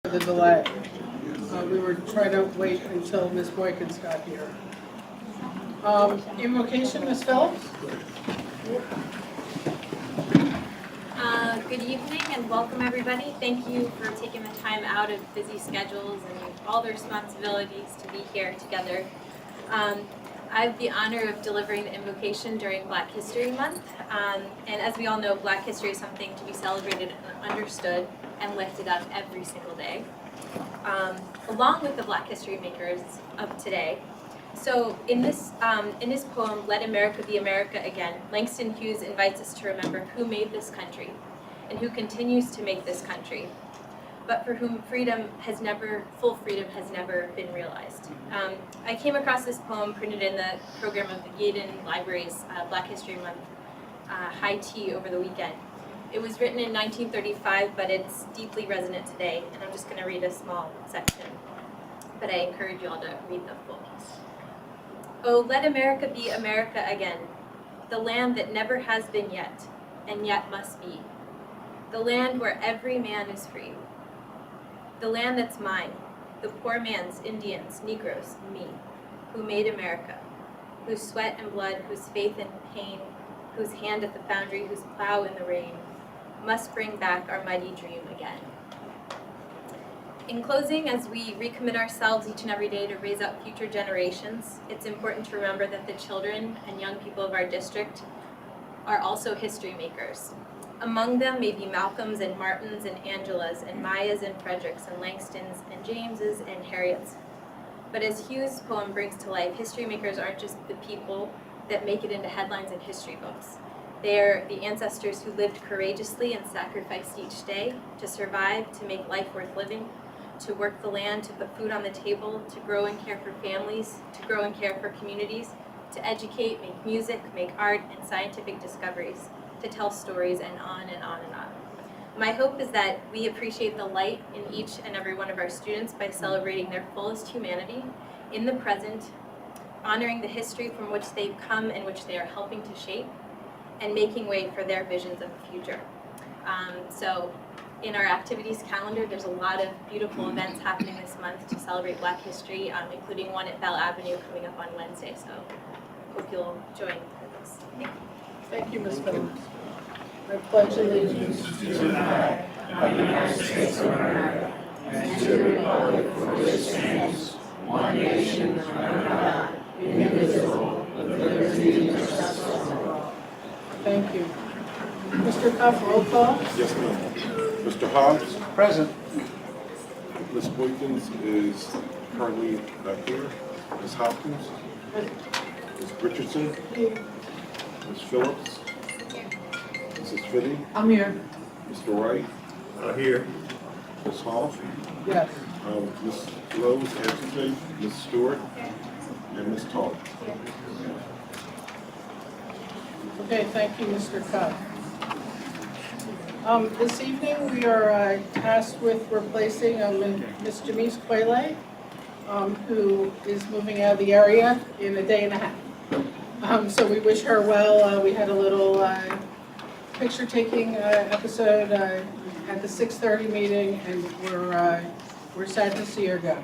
for the delay. We were trying to wait until Ms. Boykins got here. Invocation, Ms. Phillips? Good evening and welcome everybody. Thank you for taking the time out of busy schedules and all the responsibilities to be here together. I have the honor of delivering the invocation during Black History Month. And as we all know, Black history is something to be celebrated and understood and lifted up every single day, along with the Black history makers of today. So in his poem, Let America Be America Again, Langston Hughes invites us to remember who made this country and who continues to make this country, but for whom full freedom has never been realized. I came across this poem printed in the program of the Gaydon Library's Black History Month high tea over the weekend. It was written in 1935, but it's deeply resonant today, and I'm just going to read a small section, but I encourage you all to read the full. Oh, let America be America again, the land that never has been yet, and yet must be. The land where every man is free. The land that's mine, the poor man's, Indians, Negroes, me, who made America, whose sweat and blood, whose faith and pain, whose hand at the foundry, whose plow in the rain, must bring back our mighty dream again. In closing, as we recommit ourselves each and every day to raise up future generations, it's important to remember that the children and young people of our district are also history makers. Among them may be Malcolms and Martins and Angelas and Mayas and Fredericks and Langstons and Jameses and Harriets. But as Hughes' poem brings to life, history makers aren't just the people that make it into headlines in history books. They are the ancestors who lived courageously and sacrificed each day to survive, to make life worth living, to work the land, to put food on the table, to grow and care for families, to grow and care for communities, to educate, make music, make art, and scientific discoveries, to tell stories, and on and on and on. My hope is that we appreciate the light in each and every one of our students by celebrating their fullest humanity in the present, honoring the history from which they've come and which they are helping to shape, and making way for their visions of the future. So in our activities calendar, there's a lot of beautiful events happening this month to celebrate Black history, including one at Bell Avenue coming up on Wednesday, so hope you'll join with us. Thank you. Thank you, Ms. Phillips. I pledge allegiance to the flag of the United States of America and to the republic for which it stands, one nation, under God, indivisible, with liberty and justice for all. Thank you. Mr. Cuff, roll call. Yes, ma'am. Mr. Hobbs? Present. Ms. Boykins is currently not here. Ms. Hopkins? Ms. Richardson? Ms. Phillips? Mrs. Finney? I'm here. Mr. Wright? Here. Ms. Hall? Yes. Ms. Lowe is absent. Ms. Stewart? And Ms. Tall? Okay, thank you, Mr. Cuff. This evening, we are tasked with replacing Ms. Jamise Quayle, who is moving out of the area in a day and a half. So we wish her well. We had a little picture-taking episode at the 6:30 meeting, and we're sad to see her go.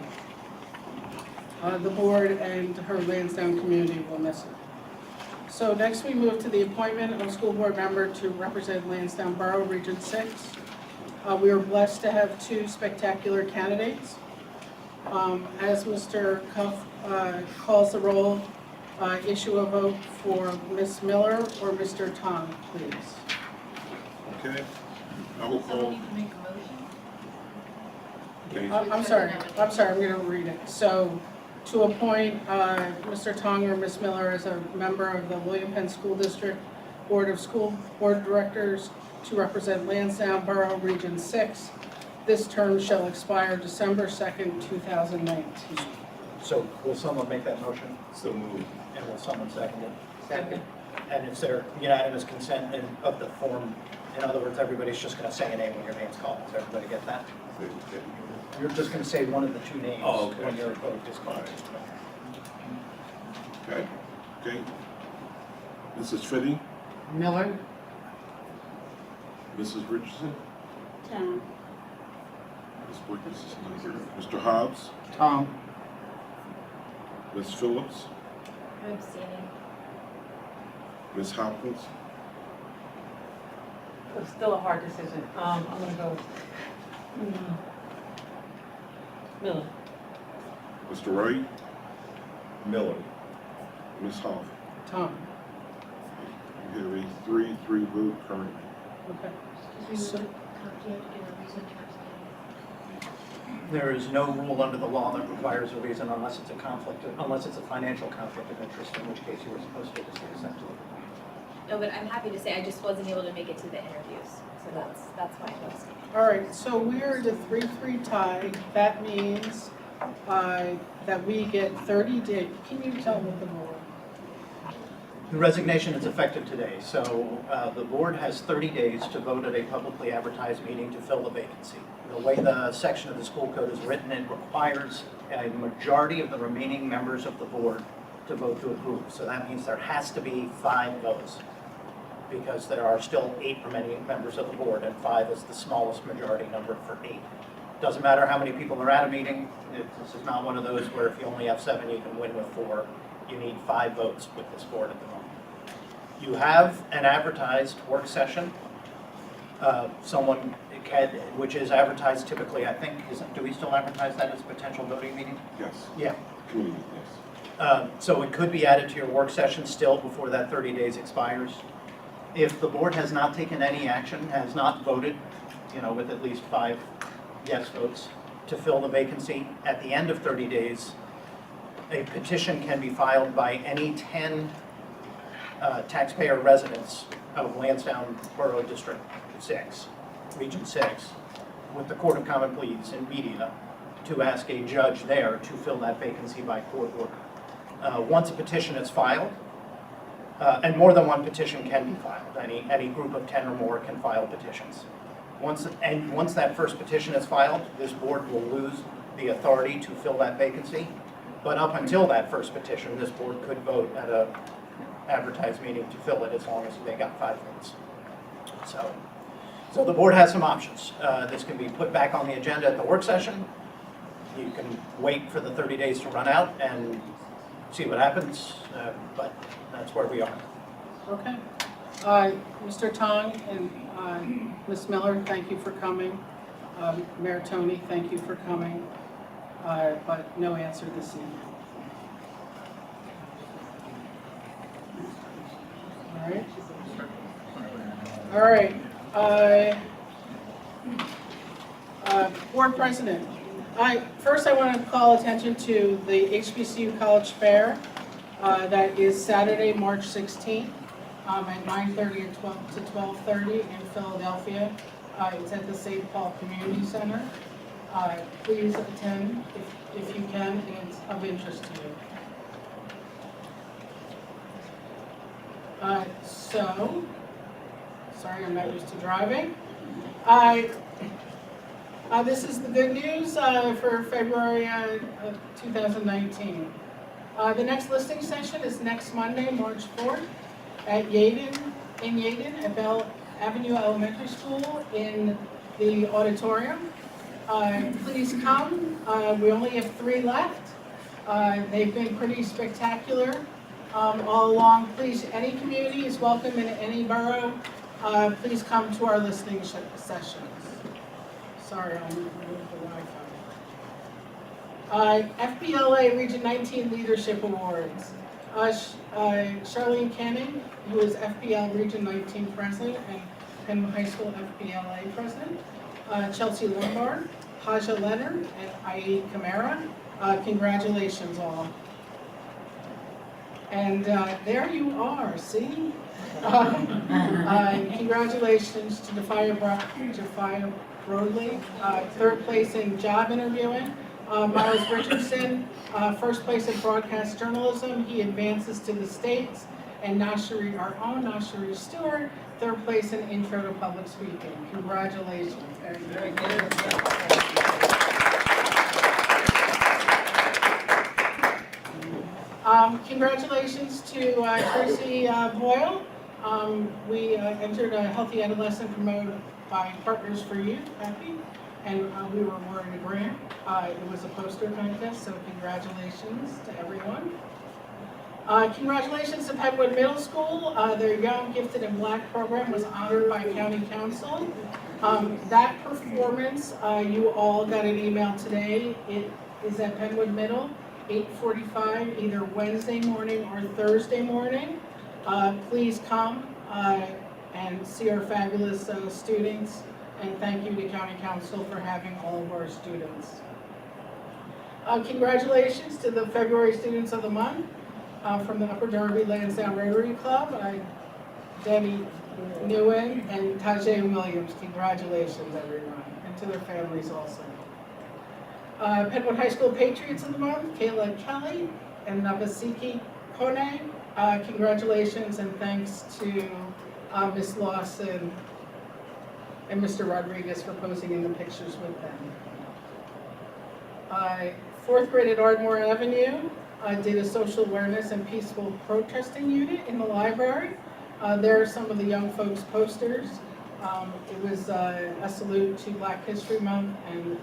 The board and her Lansdowne community will miss her. So next we move to the appointment of a school board member to represent Lansdowne Borough, Region 6. We are blessed to have two spectacular candidates. As Mr. Cuff calls the roll, issue a vote for Ms. Miller or Mr. Tong, please. Okay. I will call. Okay. I'm sorry, I'm going to read it. So, to appoint Mr. Tong or Ms. Miller as a member of the William Penn School District Board of School Board Directors to represent Lansdowne Borough, Region 6. This term shall expire December 2nd, 2019. So will someone make that motion? So moved. And will someone second it? Second. And is there unanimous consent of the form? In other words, everybody's just going to say a name when your name's called. Does everybody get that? You're just going to say one of the two names when your vote is called. Okay. Okay. Mrs. Finney? Miller? Mrs. Richardson? Tom. Ms. Wickers is not here. Mr. Hobbs? Tom. Ms. Phillips? I'm abstaining. Ms. Hopkins? It's still a hard decision. I'm gonna go, Miller. Mr. Wright? Miller. Ms. Hoff? Tom. You have a 3-3 vote currently. Okay. So, There is no rule under the law that requires a reason unless it's a conflict, unless it's a financial conflict of interest, in which case you were supposed to just accept it. No, but I'm happy to say I just wasn't able to make it to the interviews, so that's why I'm abstaining. all right, so we're at a 3-3 tie. That means that we get 30 days. Can you tell what the rule? The resignation is effective today, so the board has 30 days to vote at a publicly advertised meeting to fill the vacancy. The way the section of the school code is written, it requires a majority of the remaining members of the board to vote to approve. So that means there has to be 5 votes, because there are still 8 remaining members of the board, and 5 is the smallest majority number for 8. Doesn't matter how many people are at a meeting. This is not one of those where if you only have 7, you can win with 4. You need 5 votes with this board at the moment. You have an advertised work session. Which is advertised typically, I think, do we still advertise that as a potential voting meeting? Yes. Yeah. Committee, yes. So it could be added to your work session still before that 30 days expires. If the board has not taken any action, has not voted, with at least 5 yes votes to fill the vacancy, at the end of 30 days, a petition can be filed by any 10 taxpayer residents of Lansdowne Borough District 6, Region 6, with the Court of Common Pleas in media to ask a judge there to fill that vacancy by court order. Once a petition is filed, and more than one petition can be filed, any group of 10 or more can file petitions. Once that first petition is filed, this board will lose the authority to fill that vacancy. But up until that first petition, this board could vote at a advertised meeting to fill it as long as they got 5 votes. So the board has some options. This can be put back on the agenda at the work session. You can wait for the 30 days to run out and see what happens, but that's where we are. Okay. Mr. Tong and Ms. Miller, thank you for coming. Mayor Tony, thank you for coming. But no answer this evening. All right. All right. Board President. First I want to call attention to the HBCU College Fair that is Saturday, March 16th at 9:30 and 12 to 12:30 in Philadelphia. It's at the St. Paul Community Center. Please attend if you can, and it's of interest to you. Sorry, I'm not used to driving. This is the good news for February 2019. The next listing session is next Monday, March 4th at Yaden at Bell Avenue Elementary School in the auditorium. Please come. We only have 3 left. They've been pretty spectacular all along. Please, any community is welcome in any borough. Please come to our listening sessions. Sorry, I'll move the Wi-Fi. FBLA Region 19 Leadership Awards. Charlene Canning, who is FBL Region 19 President and Penn High School FBLA President. Chelsea Lombard, Haja Leonard, and Aid Camara. Congratulations all. And there you are, see? Congratulations to Jafia Broadley, 3rd place in job interviewing. Miles Richardson, 1st place in broadcast journalism. He advances to the States. And Nashari, our own Nashari Stewart, 3rd place in intro to public speaking. Congratulations. Very good. Congratulations to Tracy Boyle. We entered a Healthy Adolescent promoted by Partners for Youth, happy. and we were awarded a grant. It was a poster contest, so congratulations to everyone. Congratulations to Penwood Middle School. Their Young Gifted and Black program was honored by County Council. That performance, you all got an email today. It is at Penwood Middle, 8:45, either Wednesday morning or Thursday morning. Please come and see our fabulous students, and thank you to County Council for having all of our students. Congratulations to the February Students of the Month from the Upper Darby Lansdowne Rotary Club, Debbie Nguyen and Tajay Williams. Congratulations, everyone, and to their families also. Penwood High School Patriots of the Month, Kayla Kelly and Navasiki Kone. Congratulations and thanks to Ms. Lawson and Mr. Rodriguez for posing in the pictures with them. Fourth grade at Ardmore Avenue did a social awareness and peaceful protesting unit in the library. There are some of the young folks' posters. It was a salute to Black History Month, and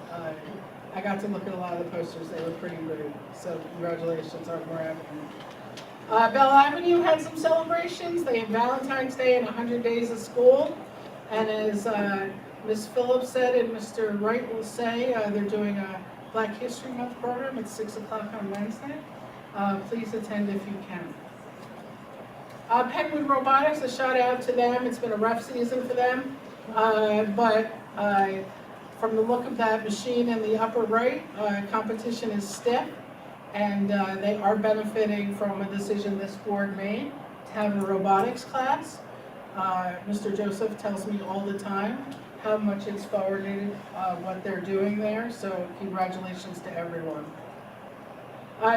I got to look at a lot of the posters. They were pretty rude. So congratulations, Ardmore Avenue. Bell Avenue had some celebrations. They had Valentine's Day and 100 days of school. And as Ms. Phillips said and Mr. Wright will say, they're doing a Black History Month program at 6 o'clock on Wednesday. Please attend if you can. Penwood Robotics, a shout out to them. It's been a rough season for them. But from the look of that machine in the upper right, competition is stiff. And they are benefiting from a decision this board made to have a robotics class. Mr. Joseph tells me all the time how much it's forwarded what they're doing there, so congratulations to everyone.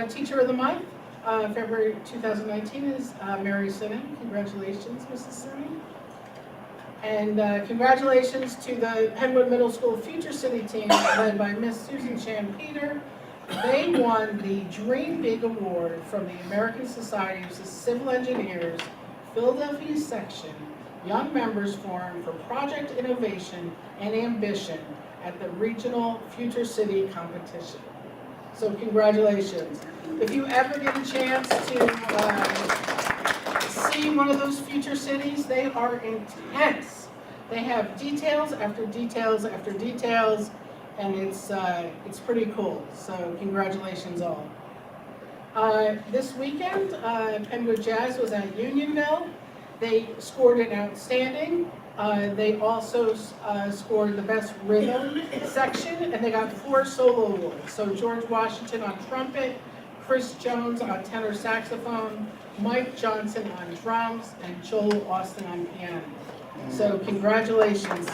Teacher of the Month, February 2019 is Mary Sinning. Congratulations, Mrs. Sinning. And congratulations to the Penwood Middle School Future City team led by Miss Susan Chan-Peter. They won the Dream Big Award from the American Society of Civil Engineers, Philadelphia Section, Young Members Forum for Project Innovation and Ambition at the Regional Future City Competition. So congratulations. If you ever get a chance to see one of those future cities, they are intense. They have details after details after details, and it's pretty cool. So congratulations all. This weekend, Penwood Jazz was at Unionville. They scored an outstanding. They also scored the best rhythm section, and they got 4 solo awards. So George Washington on trumpet, Chris Jones on tenor saxophone, Mike Johnson on drums, and Joel Austin on piano. So congratulations.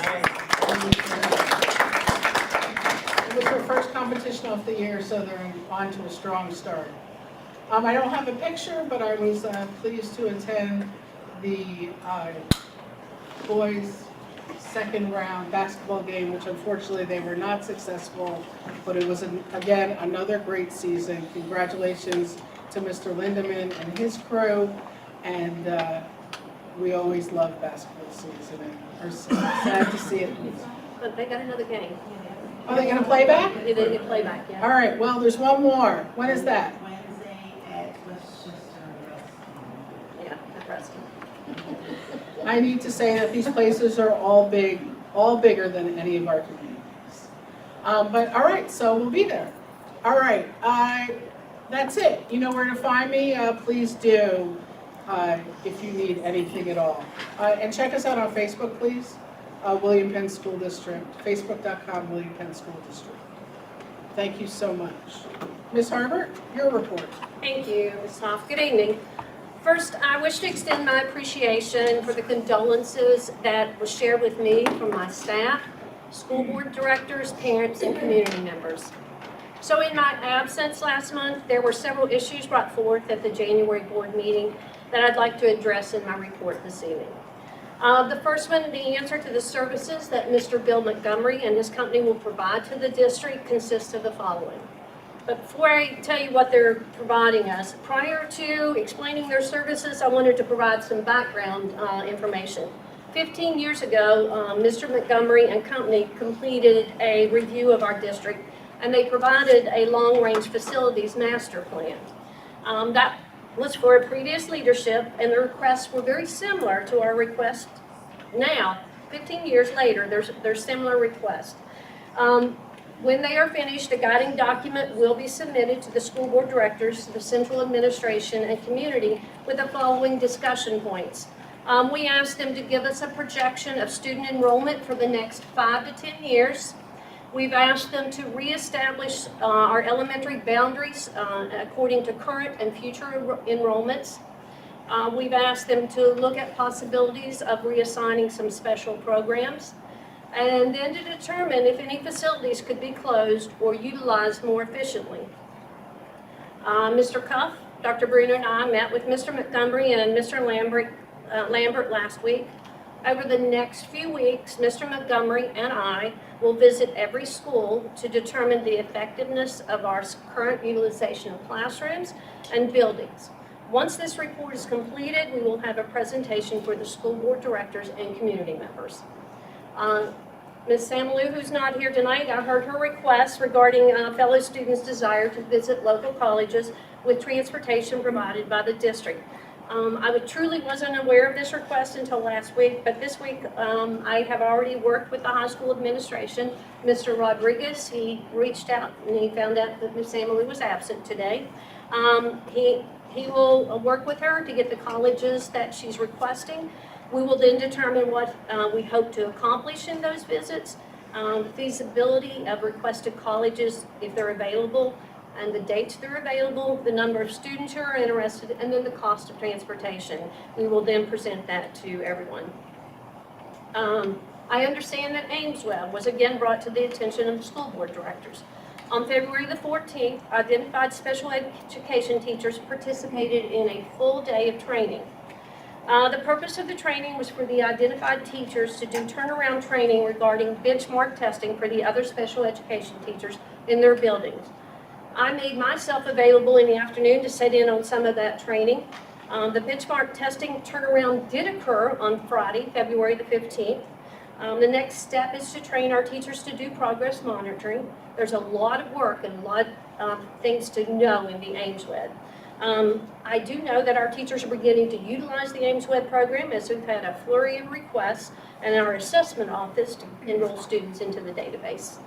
It was their first competition of the year, so they're on to a strong start. I don't have a picture, but I was pleased to attend the boys' second round basketball game, which unfortunately they were not successful, but it was, again, another great season. Congratulations to Mr. Lindemann and his crew, and we always love basketball season, and are sad to see it. But they got another game. Are they gonna play back? They did get playback, yeah. All right, well, there's one more. When is that? Wednesday at Westchester. Yeah, at Preston. I need to say that these places are all bigger than any of our communities. But all right, so we'll be there. All right, that's it. You know where to find me. Please do if you need anything at all. And check us out on Facebook, please. William Penn School District, facebook.com, William Penn School District. Thank you so much. Ms. Harbert, your report. Thank you, Ms. Hoff. Good evening. First, I wish to extend my appreciation for the condolences that was shared with me from my staff, school board directors, parents, and community members. So in my absence last month, there were several issues brought forth at the January board meeting that I'd like to address in my report this evening. The first one, the answer to the services that Mr. Bill Montgomery and his company will provide to the district consists of the following. But before I tell you what they're providing us, prior to explaining their services, I wanted to provide some background information. 15 years ago, Mr. Montgomery and company completed a review of our district, and they provided a long-range facilities master plan. That was for a previous leadership, and the requests were very similar to our request now. 15 years later, there's similar requests. When they are finished, a guiding document will be submitted to the school board directors, the central administration, and community with the following discussion points. We asked them to give us a projection of student enrollment for the next 5 to 10 years. We've asked them to reestablish our elementary boundaries according to current and future enrollments. We've asked them to look at possibilities of reassigning some special programs, and then to determine if any facilities could be closed or utilized more efficiently. Mr. Cuff, Dr. Bruno, and I met with Mr. Montgomery and Mr. Lambert last week. Over the next few weeks, Mr. Montgomery and I will visit every school to determine the effectiveness of our current utilization of classrooms and buildings. Once this report is completed, we will have a presentation for the school board directors and community members. Ms. Samalou, who's not here tonight, I heard her request regarding fellow students' desire to visit local colleges with transportation provided by the district. I truly wasn't aware of this request until last week, but this week I have already worked with the high school administration. Mr. Rodriguez, he reached out and he found out that Ms. Samalou was absent today. He will work with her to get the colleges that she's requesting. We will then determine what we hope to accomplish in those visits, feasibility of requested colleges if they're available, and the dates they're available, the number of students who are interested, and then the cost of transportation. We will then present that to everyone. I understand that Amesweb was again brought to the attention of the school board directors. On February the 14th, identified special education teachers participated in a full day of training. The purpose of the training was for the identified teachers to do turnaround training regarding benchmark testing for the other special education teachers in their buildings. I made myself available in the afternoon to sit in on some of that training. The benchmark testing turnaround did occur on Friday, February the 15th. The next step is to train our teachers to do progress monitoring. There's a lot of work and a lot of things to know in the Amesweb. I do know that our teachers are beginning to utilize the Amesweb program as we've had a flurry of requests and our assessment office to enroll students into the database.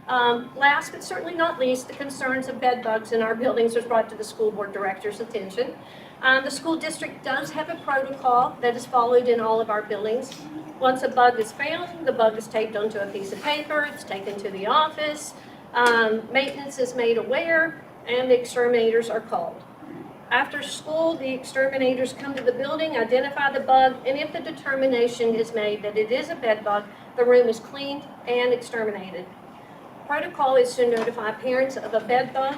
Last but certainly not least, the concerns of bed bugs in our buildings was brought to the school board director's attention. The school district does have a protocol that is followed in all of our buildings. Once a bug is found, the bug is taped onto a piece of paper, it's taken to the office, maintenance is made aware, and the exterminators are called. After school, the exterminators come to the building, identify the bug, and if the determination is made that it is a bed bug, the room is cleaned and exterminated. Protocol is to notify parents of a bed bug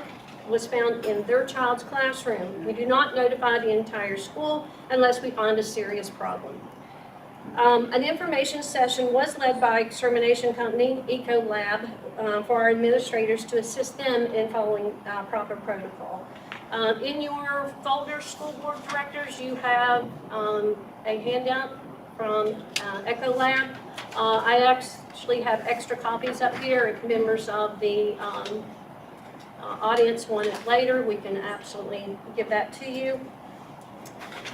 was found in their child's classroom. We do not notify the entire school unless we find a serious problem. An information session was led by extermination company Ecolab for our administrators to assist them in following proper protocol. In your folder, school board directors, you have a handout from Ecolab. I actually have extra copies up here. If members of the audience want it later, we can absolutely give that to you.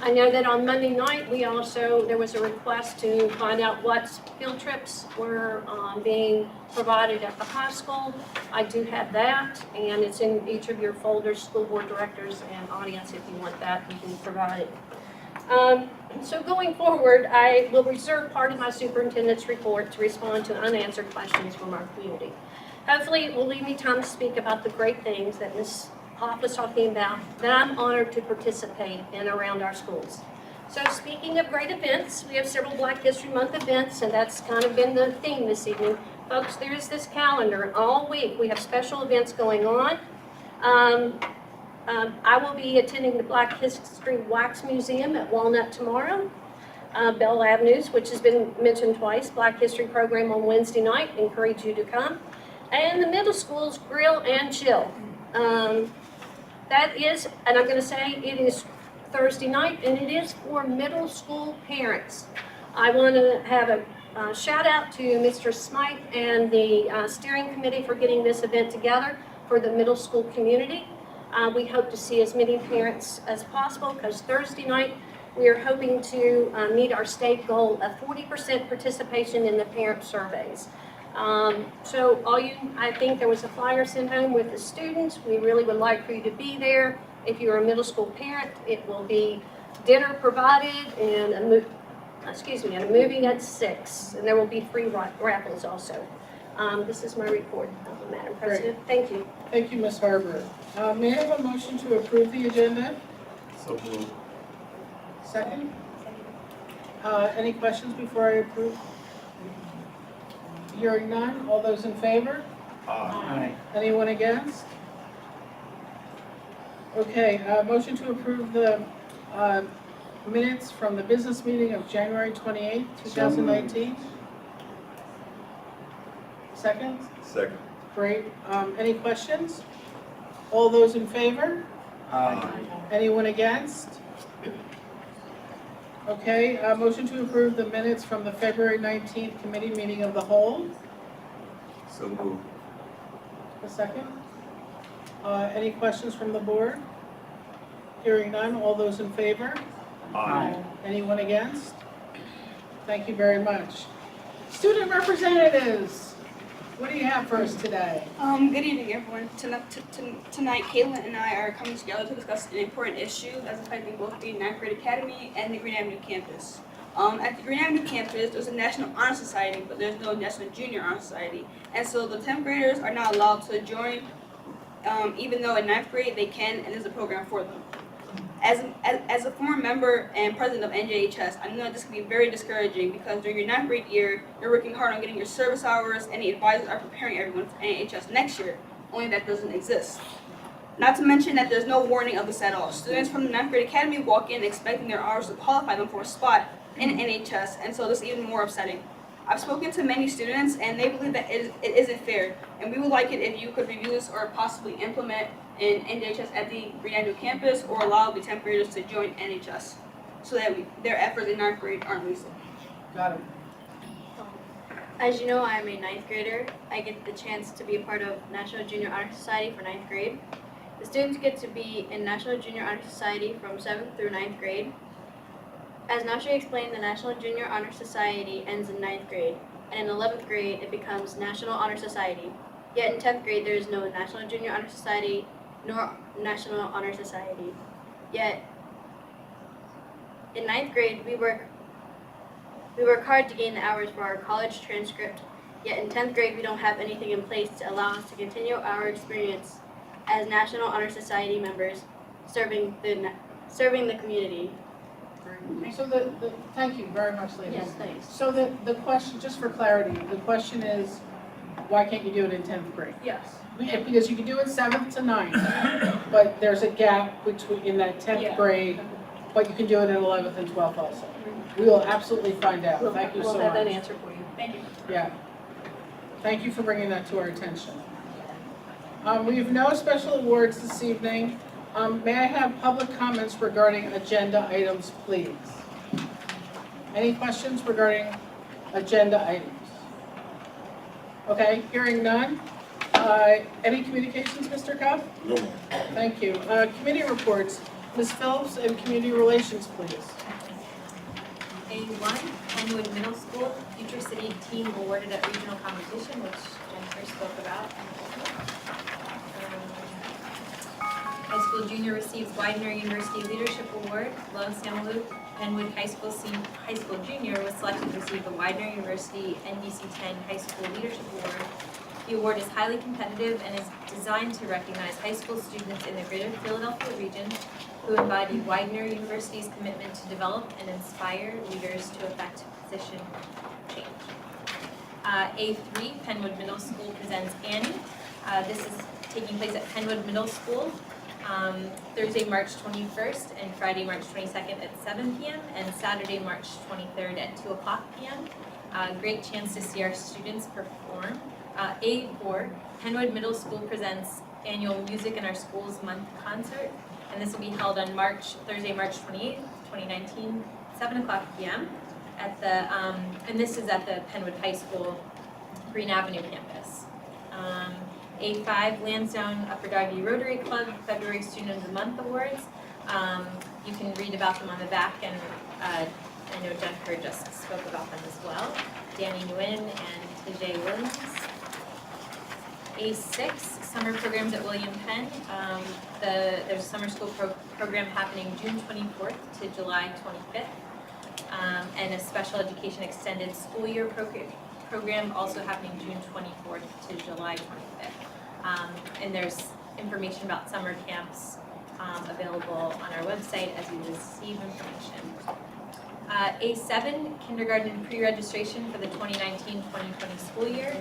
I know that on Monday night, there was a request to find out what field trips were being provided at the high school. I do have that, and it's in each of your folders, school board directors and audience. If you want that, you can provide it. So going forward, I will reserve part of my superintendent's report to respond to unanswered questions from our community. Hopefully, it will leave me time to speak about the great things that Ms. Hoff was talking about that I'm honored to participate in around our schools. So speaking of great events, we have several Black History Month events, and that's kind of been the theme this evening. Folks, there's this calendar, and all week we have special events going on. I will be attending the Black History Wax Museum at Walnut tomorrow. Bell Avenues, which has been mentioned twice, Black History program on Wednesday night, encourage you to come. And the middle school's Grill and Chill. That is, and I'm going to say it is Thursday night, and it is for middle school parents. I want to have a shout out to Mr. Smythe and the steering committee for getting this event together for the middle school community. We hope to see as many parents as possible because Thursday night we are hoping to meet our state goal of 40% participation in the parent surveys. I think there was a flyer sent home with the students. We really would like for you to be there. If you're a middle school parent, it will be dinner provided and a movie at 6, and there will be free raffles also. This is my report, Madam President. Thank you. Thank you, Ms. Harper. May I have a motion to approve the agenda? So moved. Second? Any questions before I approve? Hearing none, all those in favor? Aye. Anyone against? Okay, motion to approve the minutes from the business meeting of January 28th, 2019. Second? Second. Great. Any questions? All those in favor? Anyone against? Okay, motion to approve the minutes from the February 19th committee meeting of the whole. So moved. A second. Any questions from the board? Hearing none, all those in favor? Anyone against? Thank you very much. Student representatives, what do you have for us today? Good evening, everyone. Tonight, Caitlin and I are coming together to discuss an important issue that's affecting both the 9th grade academy and the Green Avenue campus. At the Green Avenue campus, there's a National Honor Society, but there's no National Junior Honor Society. And so the 10th graders are not allowed to join, even though in 9th grade they can, and there's a program for them. As a former member and president of NJHS, I know this can be very discouraging because during your 9th grade year, you're working hard on getting your service hours, and the advisors are preparing everyone for NJHS next year, only that doesn't exist. Not to mention that there's no warning of this at all. Students from the 9th grade academy walk in expecting their hours to qualify them for a spot in NHS, and so this is even more upsetting. I've spoken to many students, and they believe that it isn't fair, and we would like it if you could review this or possibly implement in NHS at the Green Avenue campus or allow the 10th graders to join NHS so that their efforts in 9th grade aren't wasted. Got it. As you know, I'm a 9th grader. I get the chance to be a part of National Junior Honor Society for 9th grade. The students get to be in National Junior Honor Society from 7th through 9th grade. As Nasha explained, the National Junior Honor Society ends in 9th grade, and in 11th grade it becomes National Honor Society. Yet in 10th grade there is no National Junior Honor Society nor National Honor Society. Yet in 9th grade we work hard to gain the hours for our college transcript. Yet in 10th grade we don't have anything in place to allow us to continue our experience as National Honor Society members serving the community. So thank you very much, ladies. Yes, thanks. So the question, just for clarity, the question is, why can't you do it in 10th grade? Yes. Because you can do it 7th to 9th, but there's a gap in that 10th Yeah. grade, but you can do it in 11th and 12th also. We will absolutely find out. Thank you so much. We'll have that answer for you. Thank you. Yeah. Thank you for bringing that to our attention. We have no special awards this evening. May I have public comments regarding agenda items, please? Any questions regarding agenda items? Okay, hearing none. Any communications, Mr. Cuff? No more. Thank you. Committee reports. Ms. Phillips and Community Relations, please. A1, Penwood Middle School Future City Team awarded at regional competition, which Jennifer spoke about. High School Junior receives Widener University Leadership Award. Lone Samalu Penwood High School Junior was selected to receive the Widener University NBC 10 High School Leadership Award. The award is highly competitive and is designed to recognize high school students in the greater Philadelphia region who embody Widener University's commitment to develop and inspire leaders to effect position change. A3, Penwood Middle School presents Annie. This is taking place at Penwood Middle School Thursday, March 21st and Friday, March 22nd at 7 p.m. and Saturday, March 23rd at 2 o'clock p.m. Great chance to see our students perform. A4, Penwood Middle School presents annual Music in Our Schools Month concert, and this will be held on Thursday, March 28th, 2019, 7 o'clock p.m. at the, and this is at the Penwood High School, Green Avenue campus. A5 Lansdowne Upper Darby Rotary Club February Student of the Month Awards. You can read about them on the back, and I know Jennifer just spoke about them as well. Danny Nguyen and Tajay Williams. A6 Summer Programs at William Penn. There's a summer school program happening June 24th to July 25th. And a special education extended school year program also happening June 24th to July 25th. And there's information about summer camps available on our website as you receive information. A7 Kindergarten and Pre-Registration for the 2019-2020 school year.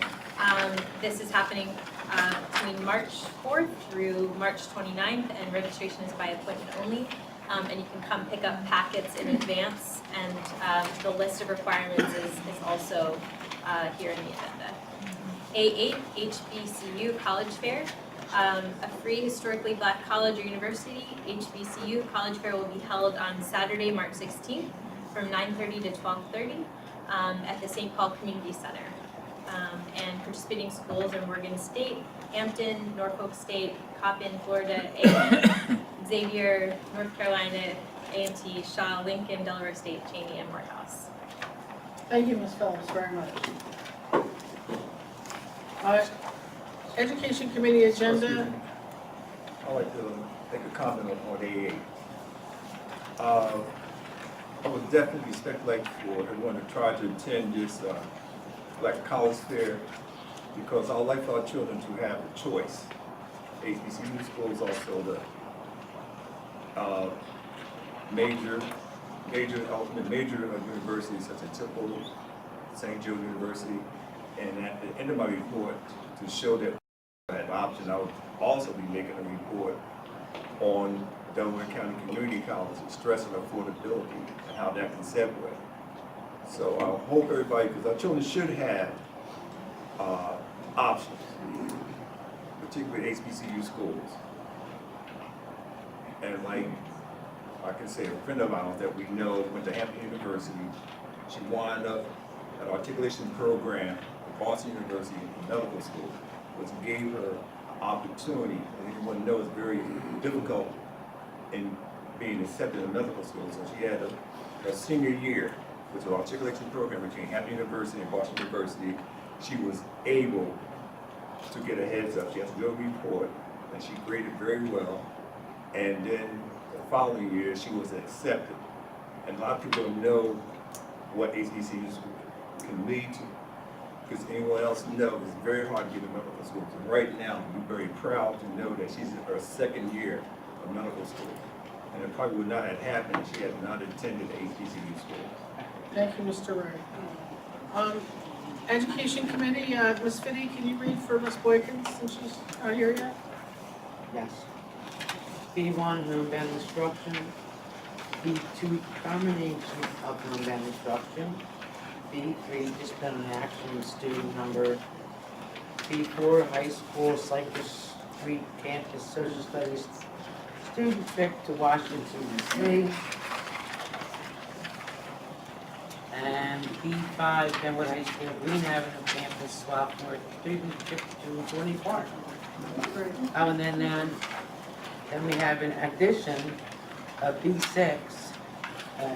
This is happening between March 4th through March 29th, and registration is by appointment only. And you can come pick up packets in advance, and the list of requirements is also here in the agenda. A8 HBCU College Fair. A free historically black college or university, HBCU College Fair will be held on Saturday, March 16th from 9:30 to 12:30 at the St. Paul Community Center. And participating schools are Morgan State, Hampton, Norfolk State, Coppin, Florida, Xavier, North Carolina, A&T, Shaw, Lincoln, Delaware State, Cheney, and Morehouse. Thank you, Ms. Phillips, very much. Education Committee agenda. I'd like to make a comment on A8. I would definitely speculate for everyone to try to attend this Black College Fair, because I would like for our children to have a choice. HBCU schools, also the major universities such as Temple, St. Joe University, and at the end of my report, to show that I had an option, I would also be making a report on Delaware County Community College, stressing affordability and how that can segue. So I hope everybody, because our children should have options, particularly HBCU schools. And like I can say, a friend of ours that we know went to Hampton University, she wound up an articulation program at Boston University Medical School, which gave her opportunity, and everyone knows it's very difficult in being accepted in medical school. So she had her senior year, which was an articulation program between Hampton University and Boston University. She was able to get a heads up. She has a good report, and she graded very well. And then the following year, she was accepted. And a lot of people don't know what HBCUs can lead to, because anyone else knows it's very hard to get into medical school. So right now, we're very proud to know that she's in her second year of medical school. And it probably would not have happened if she had not attended the HBCU school. Thank you, Mr. Ray. Education Committee, Ms. Fitty, can you read for Ms. Boykins since she's not here yet? Yes. B1, homebound instruction. B2, termination of homebound instruction. B3, disciplinary action, student number. B4, high school Cypress Street campus social studies student trip to Washington, D.C. And B5, Penwood High School Green Avenue campus sophomore student trip to Thorny Park. Oh, and then we have in addition a B6,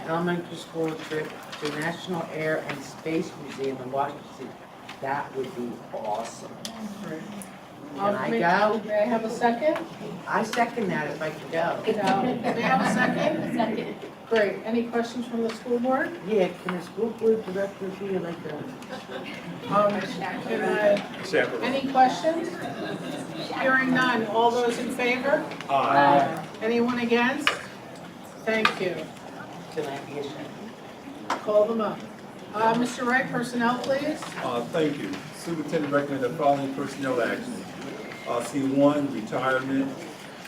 elementary school trip to National Air and Space Museum in Washington. That would be awesome. Can I go? May I have a second? I second that if I can go. May I have a second? Second. Great. Any questions from the school board? Yeah, can the school board director be like a... Any questions? Hearing none. All those in favor? Aye. Anyone against? Thank you. Can I be a second? Call them up. Mr. Wright, personnel, please. Thank you. Superintendent recommended the following personnel actions. C1, retirement,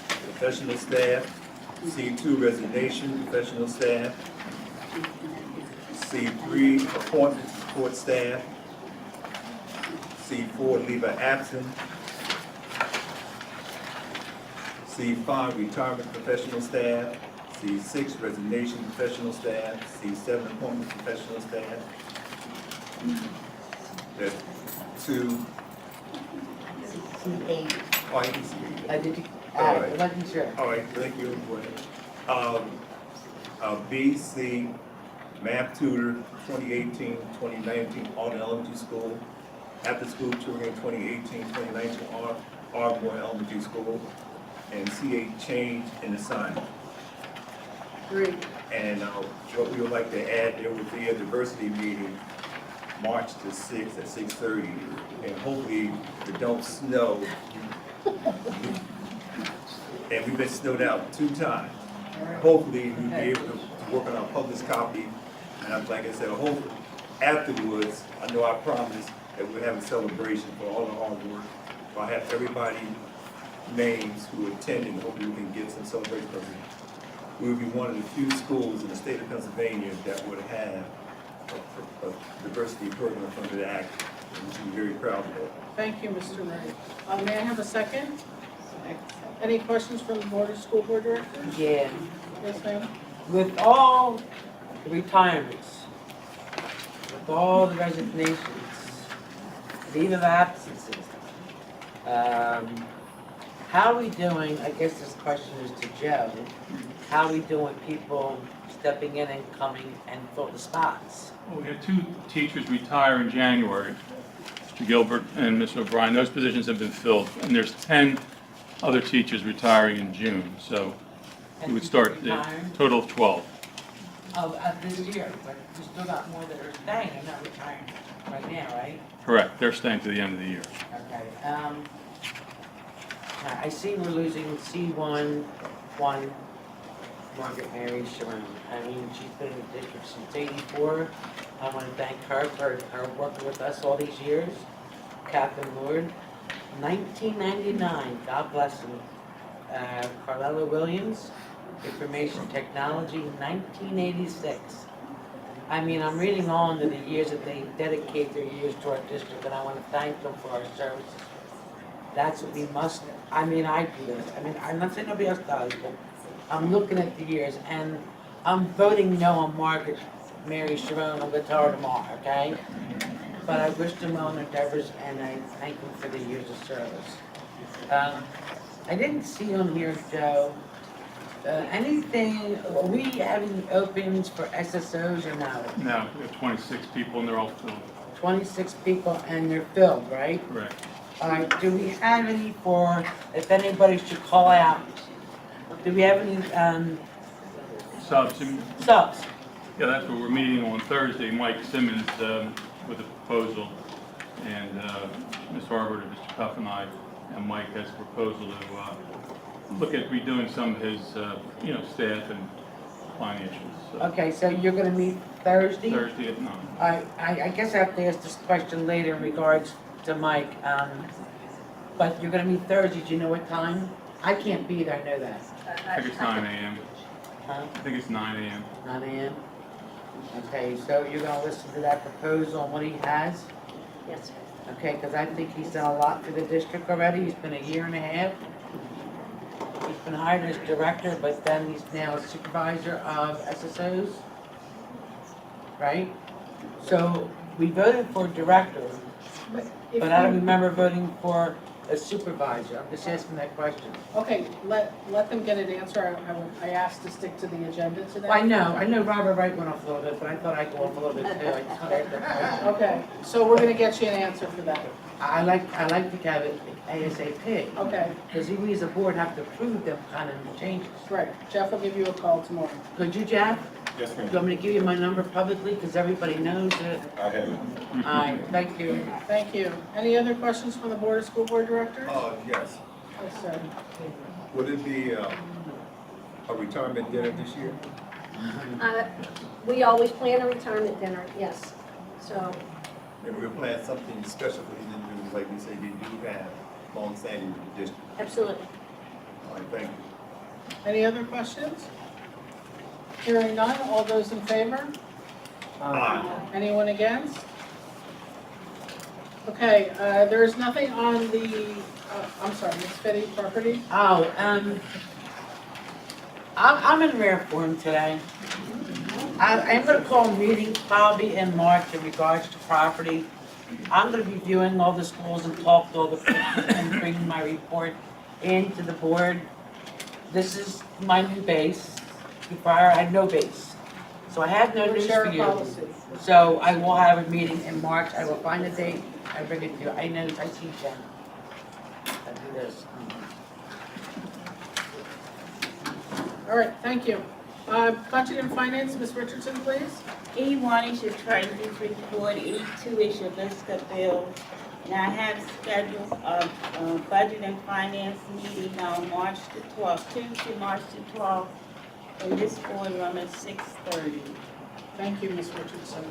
professional staff. C2, resignation, professional staff. C3, appointment support staff. C4, leave of absence. C5, retirement professional staff. C6, resignation professional staff. C7, appointment professional staff. There's 2, C8. oh, I can see it. Did you, All I right. wasn't sure. All right, thank you. BC, math tutor, 2018, 2019, Alden Elementary School. After school tutoring, 2018, 2019, Ardmore Elementary School. And C8, change in assignment. Great. And what we would like to add, there will be a diversity meeting March the 6th at 6:30. And hopefully it don't snow. And we've been snowed out 2 times. Hopefully we'll be able to work on our published copy. And like I said, hopefully afterwards, I know I promised that we'll have a celebration for all the hard work. So I have everybody names who attended, and hopefully we can get some celebration. We will be one of the few schools in the state of Pennsylvania that would have a diversity program under the act, which we're very proud of. Thank you, Mr. Ray. May I have a second? Any questions from the Board of School Board Directors? Yeah. Yes, ma'am? With all the retirements, with all the resignations, leave of absences, how are we doing, I guess this question is to Joe, how are we doing people stepping in and coming and fill the spots? Well, we had 2 teachers retire in January, Mr. Gilbert and Mr. O'Brien. Those positions have been filled, and there's 10 other teachers retiring in June. So we would start the total of 12. This year, but we still got more that are staying and not retiring right now, right? Correct. They're staying to the end of the year. Okay, I see we're losing C1, Margaret Mary Sharon. I mean, she's been in the district since '84. I want to thank her for her working with us all these years. Catherine Lord, 1999, God bless him. Carlella Williams, Information Technology, 1986. I mean, I'm reading on to the years that they dedicate their years to our district, and I want to thank them for our services. That's what we must, I mean, I do this. I mean, I'm not saying nobody else does, but I'm looking at the years, and I'm voting no on Margaret Mary Sharon on guitar tomorrow, okay? But I wish them well in their endeavors, and I thank them for the years of service. I didn't see on here, Joe, anything, are we having openings for SSOs or no? Now, we have 26 people, and they're all filled. 26 people, and they're filled, right? Correct. All right, do we have any for, if anybody should call out, do we have any Subs, subs? yeah, that's what we're meeting on Thursday. Mike Simmons with a proposal, and Ms. Harvard and Mr. Cuff and I, and Mike has a proposal to look at redoing some of his, staff and financials. So Okay, so you're gonna meet Thursday? Thursday at 9. I guess I have to ask this question later in regards to Mike, but you're gonna meet Thursday, do you know what time? I can't be there, I know that. I think it's 9 a.m. Huh? I think it's 9 a.m. 9 a.m.? Okay, so you're gonna listen to that proposal and what he has? Yes, sir. Okay, because I think he's done a lot for the district already, he's been a year and a half. He's been hired as director, but then he's now a supervisor of SSOs, right? So, we voted for director, If but I don't you- remember voting for a supervisor, I'm just asking that question. Okay, let them get an answer. I asked to stick to the agenda today. I know Robert Wright went off a little bit, but I thought I'd go off a little bit too, I just wanted to. Okay, so we're gonna get you an answer for that. I like to have it ASAP, Okay, because we as a board have to approve them kind of changes. right. Jeff will give you a call tomorrow. Could you, Jeff? Yes, Do you want me to give you my number publicly, because everybody knows it? I have it. All right, thank you. Thank you. Any other questions from the Board of School Board Directors? Yes. Yes, sir. Would it be a retirement dinner this year? We always plan a retirement dinner, yes. So, And we'll plan something special for these individuals, like we say, they do have long-standing with the district. absolutely. All right, thank you. Any other questions? Hearing none, all those in favor? Aye. Anyone against? Okay, there is nothing on the, I'm sorry, Ms. Fetty, property? Oh, I'm in rare form today. I'm gonna call a meeting probably in March in regards to property. I'm gonna be viewing all the schools and talk to all the people and bringing my report into the board. This is my new base. Before I had no base. So I have no We'll news share for a you. policy. So I will have a meeting in March. I will find a date. I bring it to you. I know, I see Jen. I do this. All right, thank you. Budget and Finance, Ms. Richardson, please. E1 is your treasurer's report, E2 is your list of bills. And I have scheduled a budget and finance meeting on March the 12th, Tuesday, March the 12th, in this boardroom at 6:30. Thank you, Ms. Richardson.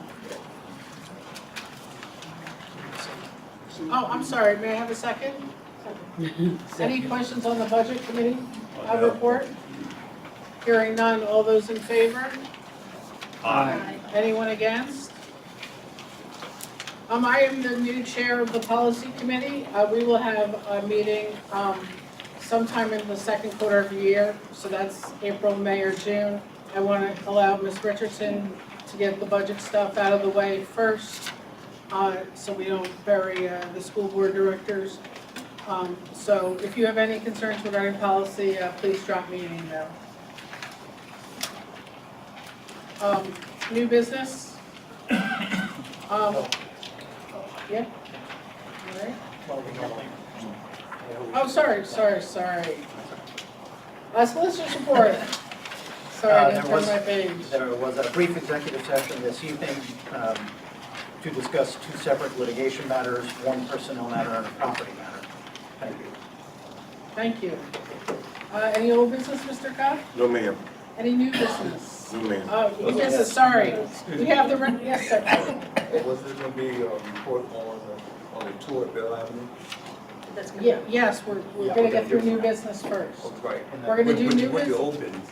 Oh, I'm sorry, may I have a second? Any questions on the Budget Committee report? Hearing none, all those in favor? Aye. Anyone against? I am the new chair of the Policy Committee. We will have a meeting sometime in the second quarter of the year, so that's April, May, or June. I want to allow Ms. Richardson to get the budget stuff out of the way first, so we don't bury the school board directors. So if you have any concerns regarding policy, please drop me an email. New business? Yeah? All right. Oh, sorry. Solicitor's report. Sorry, I didn't turn my page. There was a brief executive session this evening to discuss two separate litigation matters, one personnel matter and a property matter. Thank you. Thank you. Any old business, Mr. Cobb? No, ma'am. Any new business? No, ma'am. Oh, new business, sorry. We have the, yes, sir. Was there gonna be a report on the tour at Bell Avenue? Yeah, yes, we're gonna get through new business first. Right. We're gonna do new With the business, old business?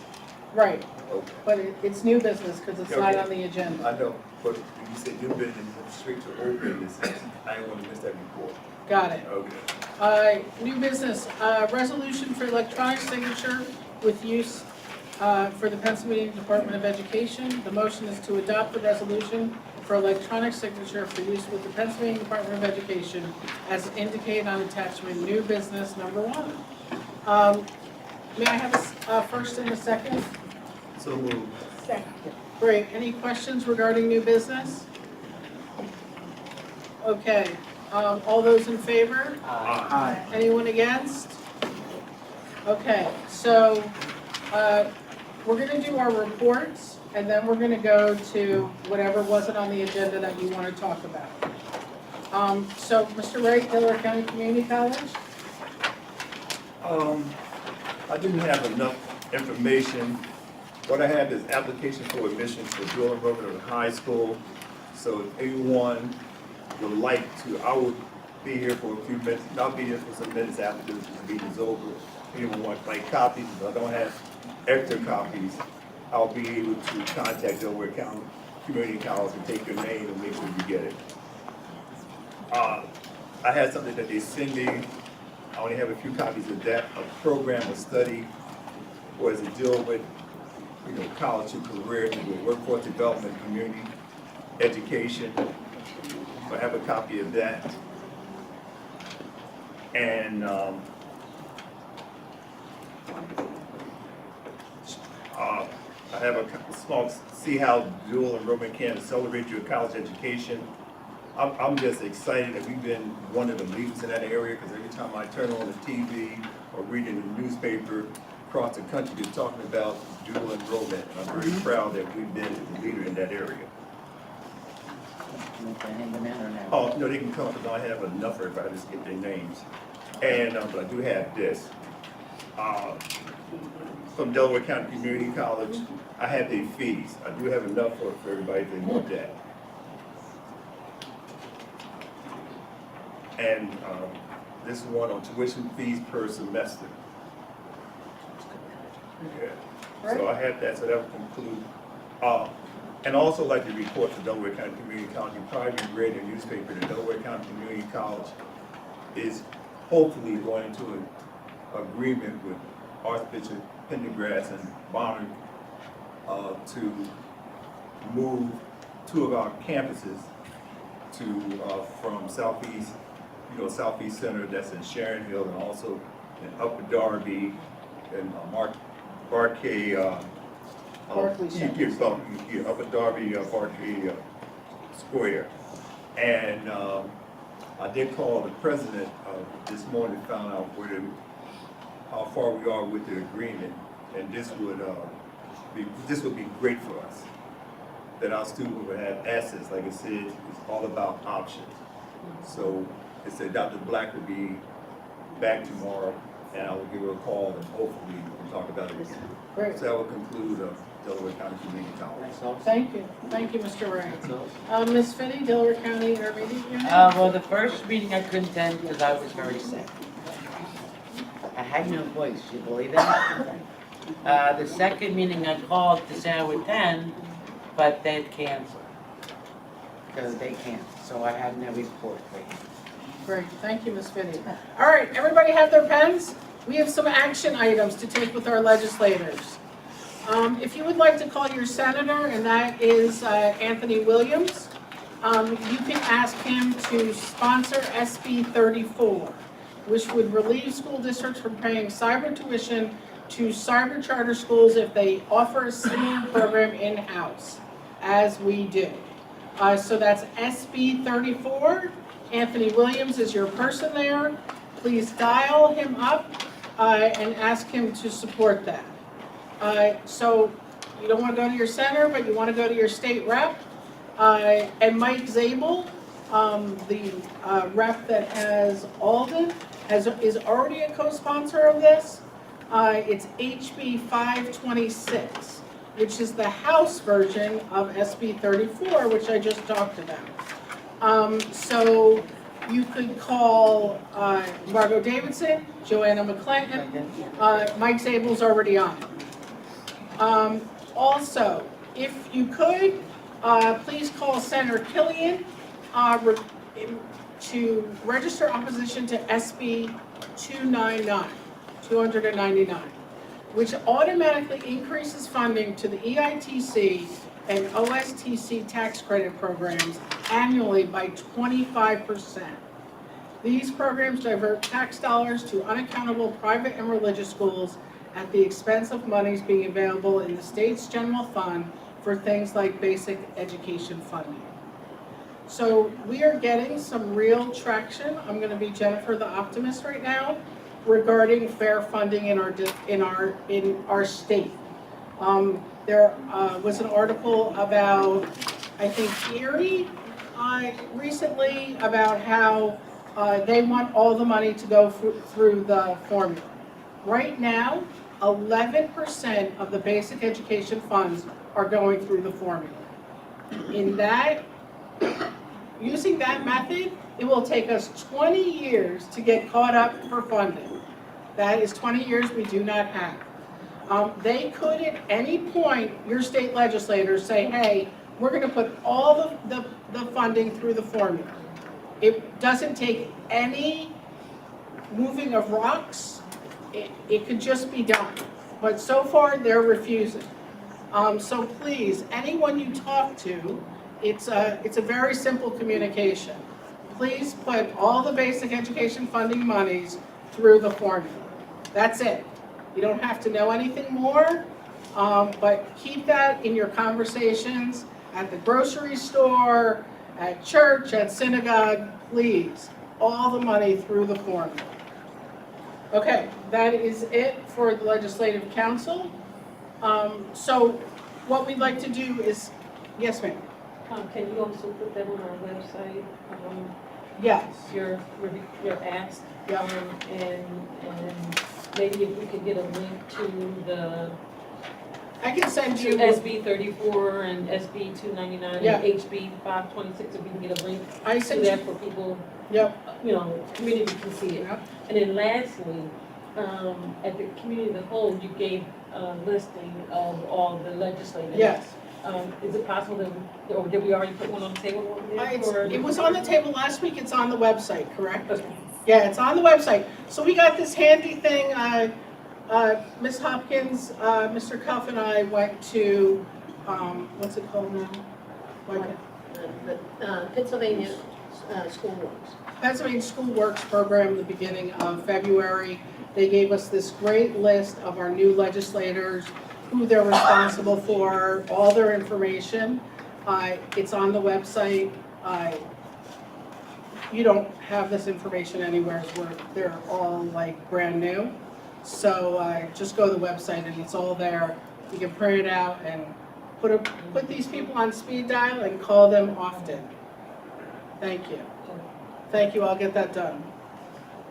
right, Okay. but it's new business because it's not Okay. on the agenda. I know, but when you said new business, and straight to old business, I didn't wanna miss that report. Got it. Okay. New business, resolution for electronic signature with use for the Pennsylvania Department of Education. The motion is to adopt the resolution for electronic signature for use with the Pennsylvania Department of Education as indicated on attachment new business number 1. May I have a first and a second? So moved. Great. Any questions regarding new business? Okay. All those in favor? Aye. Anyone against? Okay, so we're going to do our reports, and then we're going to go to whatever wasn't on the agenda that you want to talk about. So, Mr. Wright, Delaware County Community College? I didn't have enough information. What I have is application for admission for dual enrollment of the high school. So if anyone would like to, I will be here for a few minutes, I'll be here for some minutes after this meeting is over. If anyone wants like copies, if I don't have extra copies, I'll be able to contact Delaware County Community College and take your name and make sure you get it. I had something that they sent me, I only have a few copies of that, a program, a study, where it's a deal with, college and career, with workforce development, community education. So I have a copy of that. And I have a small, see how dual enrollment can accelerate your college education. I'm just excited that we've been one of the leaders in that area, because every time I turn on the TV or read in the newspaper across the country, they're talking about dual enrollment. And I'm very proud that we've been the leader in that area. Oh, no, they can come, because I have enough for everybody, just get their names. And, but I do have this. From Delaware County Community College, I have their fees. I do have enough for everybody if they want that. And this is one on tuition fees per semester. Yeah. So I have that, so that will conclude. And also like to report to Delaware County Community College, you probably read in the newspaper that Delaware County Community College is hopefully going into an agreement with Archbishop Pendergrass and Bonner, to move 2 of our campuses to, from Southeast, Southeast Center, that's in Sharon Hill, and also in Upper Darby, and Barkay, Barclay Center. Upper Darby, Barkay Square. And I did call the president this morning to find out how far we are with the agreement, and this would be great for us. That our students would have access, like I said, it's all about options. So it said Dr. Black will be back tomorrow, and I will give her a call, and hopefully we can talk about it again. Great. So that will conclude Delaware County Community College. That's all. Thank you, Mr. Ray. That's all. Ms. Finney, Delaware County Intermediate Unit? Well, the first meeting I couldn't attend because I was very sick. I had no voice, you believe that? The second meeting I called to say I would attend, but they had canceled. Because they can't, so I have no report for you. Great, thank you, Ms. Finney. All right, everybody have their pens? We have some action items to take with our legislators. If you would like to call your senator, and that is Anthony Williams, you can ask him to sponsor SB 34, which would relieve school districts from paying cyber tuition to cyber charter schools if they offer a similar program in-house, as we do. So that's SB 34. Anthony Williams is your person there. Please dial him up and ask him to support that. So you don't want to go to your senator, but you want to go to your state rep. And Mike Zabel, the rep that has Alden, is already a co-sponsor of this. It's HB 526, which is the House version of SB 34, which I just talked about. So you could call Margot Davidson, Joanna McClinton, Mike Zabel's already on it. Also, if you could, please call Senator Killian to register opposition to SB 299, which automatically increases funding to the EITC and OSTC tax credit programs annually by 25%. These programs divert tax dollars to unaccountable private and religious schools at the expense of monies being available in the state's general fund for things like basic education funding. So we are getting some real traction. I'm going to be Jennifer the Optimist right now regarding fair funding in our state. There was an article about, I think, Erie recently about how they want all the money to go through the formula. Right now, 11% of the basic education funds are going through the formula. Using that method, it will take us 20 years to get caught up for funding. That is 20 years we do not have. They could at any point, your state legislators say, hey, we're going to put all the funding through the formula. It doesn't take any moving of rocks. It could just be done. But so far, they're refusing. So please, anyone you talk to, it's a very simple communication. Please put all the basic education funding monies through the formula. That's it. You don't have to know anything more, but keep that in your conversations at the grocery store, at church, at synagogue, please. All the money through the formula. Okay, that is it for the Legislative Council. So what we'd like to do is, yes, ma'am? Can you also put that on our website? Yes. Your ask, Yeah. and maybe if we could get a link to the I can send you. SB 34 and SB 299 Yeah. and HB 526, if we can get a link I to sent that you. for people, Yep. community can see it. Yep. And then lastly, at the community of the whole, you gave a listing of all the legislators. Yes. Is it possible that, or did we already put one on the table over there? It was on the table last week. It's on the website, correct? Okay. Yeah, it's on the website. So we got this handy thing. Ms. Hopkins, Mr. Cuff and I went to, what's it called now? Pennsylvania School Works. Pennsylvania School Works program, the beginning of February. They gave us this great list of our new legislators, who they're responsible for, all their information. It's on the website. You don't have this information anywhere where they're all like brand new. So just go to the website and it's all there. You can print it out and put these people on speed dial and call them often. Thank you. Thank you, I'll get that done.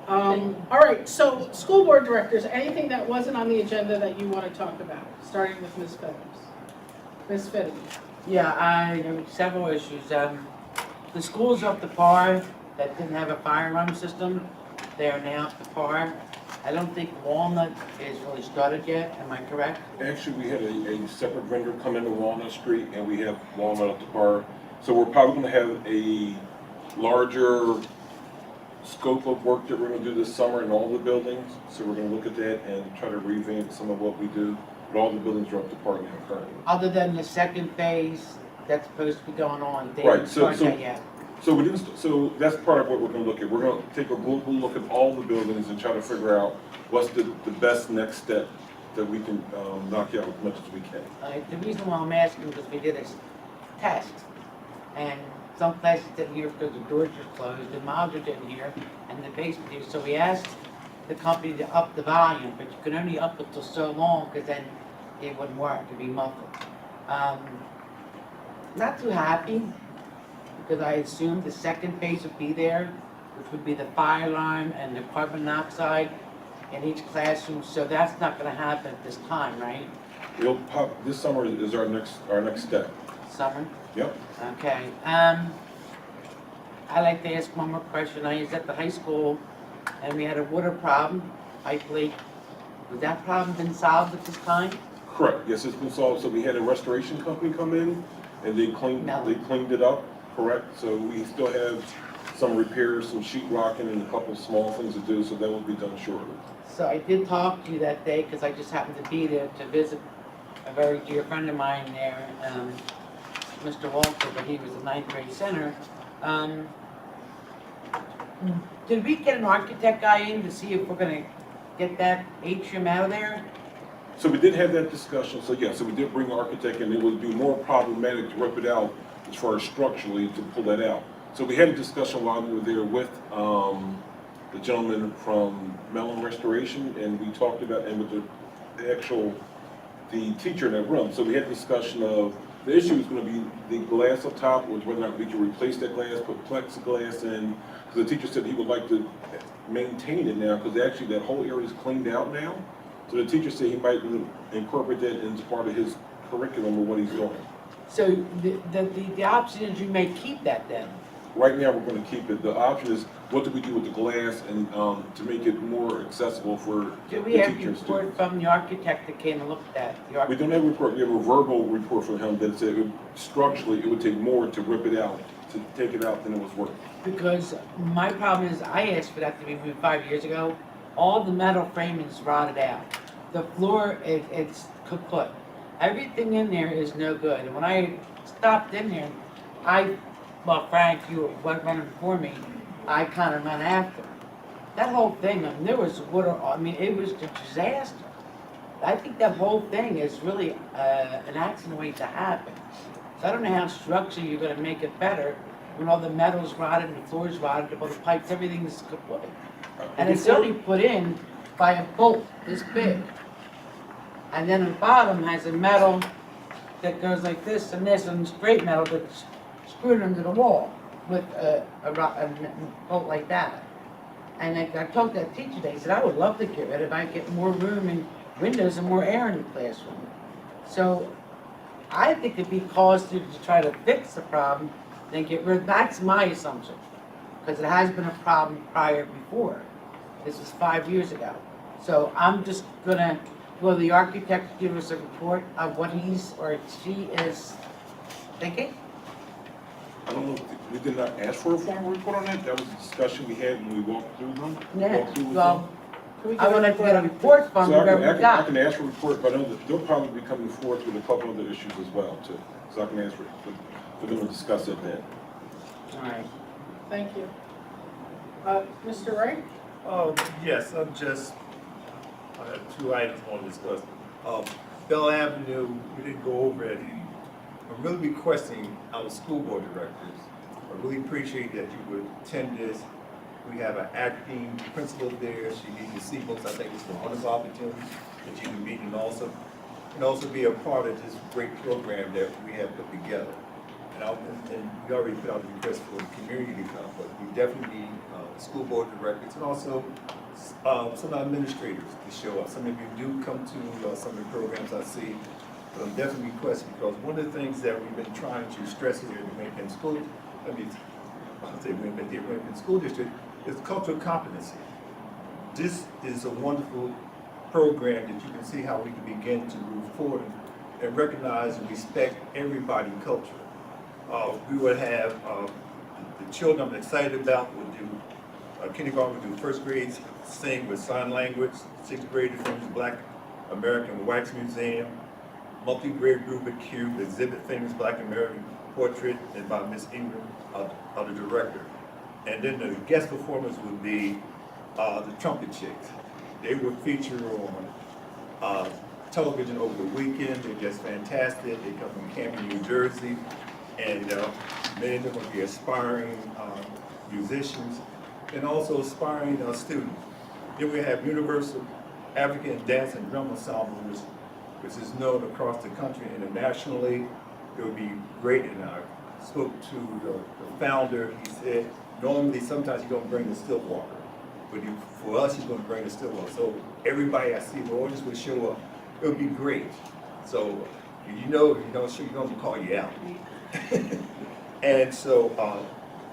All right, so school board directors, anything that wasn't on the agenda that you want to talk about, starting with Ms. Phillips. Ms. Phillips. Yeah, there were several issues. The schools up to par that didn't have a fire alarm system, they are now up to par. I don't think Walnut is really started yet, am I correct? Actually, we had a separate vendor come into Walnut Street, and we have Walnut at the bar. So we're probably gonna have a larger scope of work that we're gonna do this summer in all the buildings. So we're gonna look at that and try to revamp some of what we do. But all the buildings are up to par now currently. Other than the second phase that's supposed to be going on, they Right, didn't so- start so- that yet. So we didn't, so that's part of what we're gonna look at. We're gonna take a global look at all the buildings and try to figure out what's the best next step that we can knock out as much as we can. The reason why I'm asking is we did a test, and some classes didn't hear because the doors were closed, the modules didn't hear, and the basement did. So we asked the company to up the volume, but you can only up it till so long, because then it wouldn't work, it'd be muffled. Not too happy, because I assumed the second phase would be there, which would be the fire alarm and the carbon monoxide in each classroom, so that's not gonna happen at this time, right? It'll pop, this summer is our next step. Summer? Yep. Okay, I'd like to ask one more question. I was at the high school and we had a water problem, pipe leak. Was that problem been solved at this time? Correct, yes, it's been solved. So we had a restoration company come in and they cleaned it up, correct? So we still have some repairs, some sheet rocking and a couple small things to do, so that will be done shortly. So I did talk to you that day because I just happened to be there to visit a very dear friend of mine there, Mr. Walter, but he was a ninth grade center. Did we get an architect guy in to see if we're gonna get that atrium out of there? So we did have that discussion, so yeah, so we did bring an architect and it would be more problematic to rip it out as far as structurally to pull that out. So we had a discussion while we were there with the gentleman from Mellon Restoration, and we talked about, and with the teacher in that room. So we had a discussion of, the issue is gonna be the glass up top, was whether or not we can replace that glass, put plexiglass in, because the teacher said he would like to maintain it now, because actually that whole area is cleaned out now. So the teacher said he might incorporate that into part of his curriculum or what he's doing. So the option is you may keep that then? Right now, we're gonna keep it. The option is, what do we do with the glass and to make it more accessible for the Do we have a teachers? report from the architect that came and looked at that? We don't have a report, we have a verbal report from him that said structurally, it would take more to rip it out, to take it out than it was worth. Because my problem is, I asked for that to be moved 5 years ago. All the metal framing is rotted out. The floor, it's kaput. Everything in there is no good. And when I stopped in there, well, Frank, you were running before me, I kind of ran after. That whole thing, I mean, there was water, I mean, it was a disaster. I think that whole thing is really an accident waiting to happen. So I don't know how structurally you're gonna make it better when all the metal's rotted and the floor's rotted, all the pipes, everything's kaput. And it's only put in by a bolt this big. And then the bottom has a metal that goes like this and this, and straight metal that's screwed into the wall with a bolt like that. And I talked to that teacher today, he said, I would love to get rid of it, I'd get more room and windows and more air in the classroom. So I think it'd be costly to try to fix the problem than get rid, that's my assumption. Because it has been a problem prior before. This was 5 years ago. So I'm just gonna, will the architect give us a report of what he's or she is thinking? I don't know, we did not ask for a formal report on that. That was a discussion we had when we walked through them. Yeah, walked through with well, Can we I would like to get a report? report from So I whoever we I got. can ask for a report, but I know that they'll probably be coming forth with a couple other issues as well too. So I can ask for them to discuss it then. All right. Thank you. Mr. Wright? Yes, I have two items I want to discuss. Bell Avenue, we didn't go over it. I'm really requesting our school board directors. I really appreciate that you would attend this. We have an acting principal there. She needs to see books. I think it's a wonderful opportunity that you can meet and also be a part of this great program that we have put together. And we already put out the request for the community to come, but we definitely need school board directors and also some administrators to show up. Some of you do come to some of the programs I see, but I'm definitely requesting because one of the things that we've been trying to stress here in school, in school district is cultural competency. This is a wonderful program that you can see how we can begin to move forward and recognize and respect everybody's culture. We would have the children I'm excited about would do kindergarten would do first grades sing with sign language, sixth graders sing Black American Wax Museum, multi-grade Rubik Cube, exhibit famous Black American portrait and by Miss Ingram, the director. And then the guest performance would be the Trumpet Chicks. They were featured on television over the weekend. They're just fantastic. They come from Camden, New Jersey, and many of them will be aspiring musicians and also aspiring students. Then we have Universal African Dance and Drum Ensemble, which is known across the country and internationally. It would be great, and I spoke to the founder. He said, normally, sometimes you're going to bring the Stillwater, but for us, you're going to bring the Stillwater. So everybody I see, the audience will show up. It would be great. So you know, you're going to call you out. And so,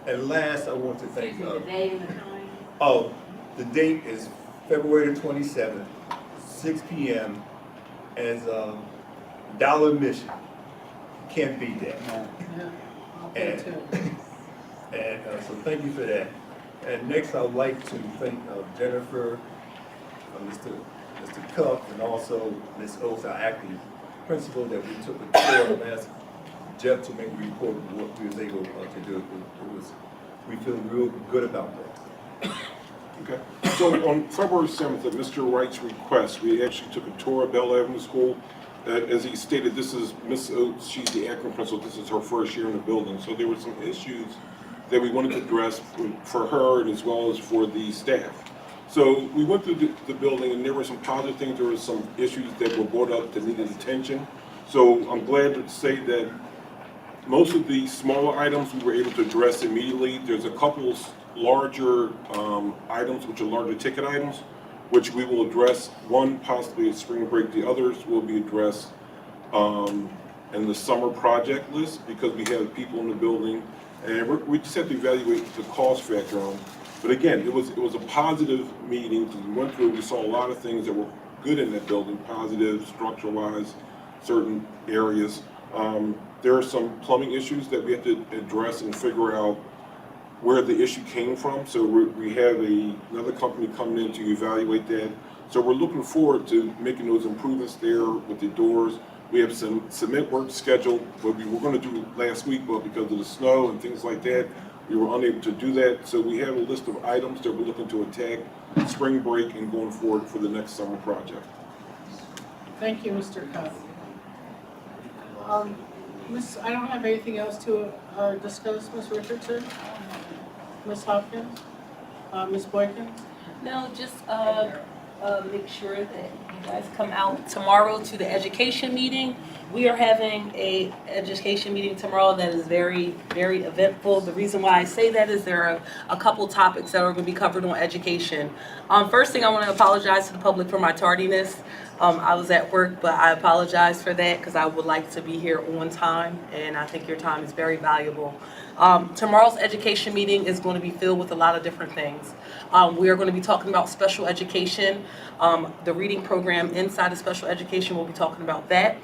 and last, I want to thank. The day and the time? Oh, the date is February 27th, 6 p.m. as dollar admission. Can't beat that. Yeah. And, so thank you for that. And next, I'd like to thank Jennifer, Mr. Cuff, and also Ms. Oates, our acting principal, that we took a tour and asked Jeff to make a report of what we was able to do. We feel real good about that. Okay. So on February 7th, at Mr. Wright's request, we actually took a tour of Bell Avenue School. As he stated, this is Ms. Oates, she's the acting principal, this is her first year in the building. So there were some issues that we wanted to address for her and as well as for the staff. So we went through the building and there were some positive things, there were some issues that were brought up that needed attention. So I'm glad to say that most of the smaller items we were able to address immediately. There's a couple larger items, which are larger ticket items, which we will address. One possibly at spring break, the others will be addressed in the summer project list because we have people in the building and we just have to evaluate the cost factor on. But again, it was a positive meeting because we went through, we saw a lot of things that were good in that building, positive, structure-wise, certain areas. There are some plumbing issues that we have to address and figure out where the issue came from. So we have another company coming in to evaluate that. So we're looking forward to making those improvements there with the doors. We have some cement work scheduled, what we were going to do last week, but because of the snow and things like that, we were unable to do that. So we have a list of items that we're looking to attack spring break and going forward for the next summer project. Thank you, Mr. Cuff. I don't have anything else to discuss, Ms. Richardson, Ms. Hopkins, Ms. Boykin. No, just make sure that you guys come out tomorrow to the education meeting. We are having a education meeting tomorrow that is very, very eventful. The reason why I say that is there are a couple topics that are going to be covered on education. First thing, I want to apologize to the public for my tardiness. I was at work, but I apologize for that because I would like to be here on time, and I think your time is very valuable. Tomorrow's education meeting is going to be filled with a lot of different things. We are going to be talking about special education, the reading program inside of special education. We'll be talking about that.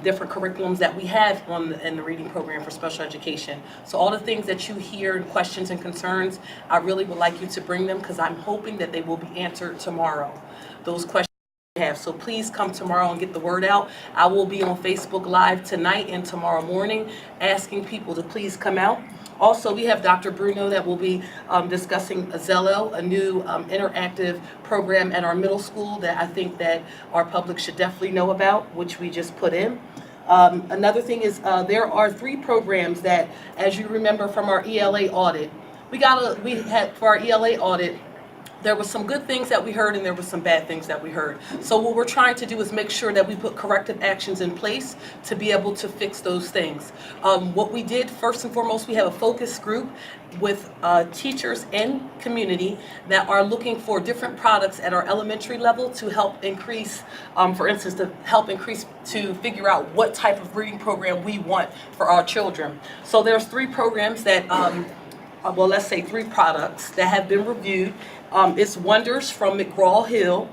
Different curriculums that we have in the reading program for special education. So all the things that you hear, questions and concerns, I really would like you to bring them because I'm hoping that they will be answered tomorrow. Those questions you have. So please come tomorrow and get the word out. I will be on Facebook Live tonight and tomorrow morning asking people to please come out. Also, we have Dr. Bruno that will be discussing Zello, a new interactive program at our middle school that I think that our public should definitely know about, which we just put in. Another thing is there are 3 programs that, as you remember from our ELA audit, we had for our ELA audit, there were some good things that we heard and there were some bad things that we heard. So what we're trying to do is make sure that we put corrective actions in place to be able to fix those things. What we did, first and foremost, we have a focus group with teachers and community that are looking for different products at our elementary level to help increase, for instance, to figure out what type of reading program we want for our children. So there's 3 programs that, well, let's say 3 products that have been reviewed. It's Wonders from McGraw-Hill,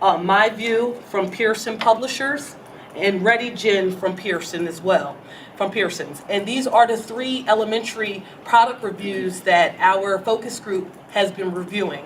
My View from Pearson Publishers, and Ready Gin from Pearson as well, from Pearson's. And these are the 3 elementary product reviews that our focus group has been reviewing.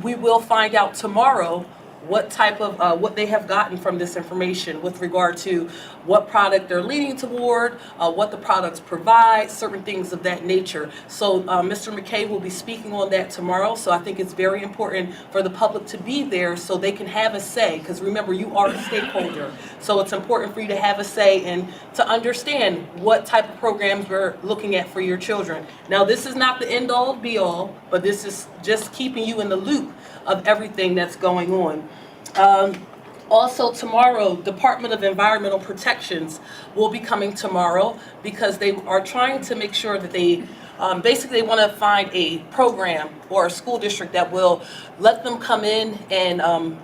We will find out tomorrow what type of, what they have gotten from this information with regard to what product they're leaning toward, what the products provide, certain things of that nature. So Mr. McKay will be speaking on that tomorrow, so I think it's very important for the public to be there so they can have a say, because remember, you are a stakeholder. So it's important for you to have a say and to understand what type of programs we're looking at for your children. Now, this is not the end-all, be-all, but this is just keeping you in the loop of everything that's going on. Also tomorrow, Department of Environmental Protections will be coming tomorrow because they are trying to make sure that they basically want to find a program or a school district that will let them come in and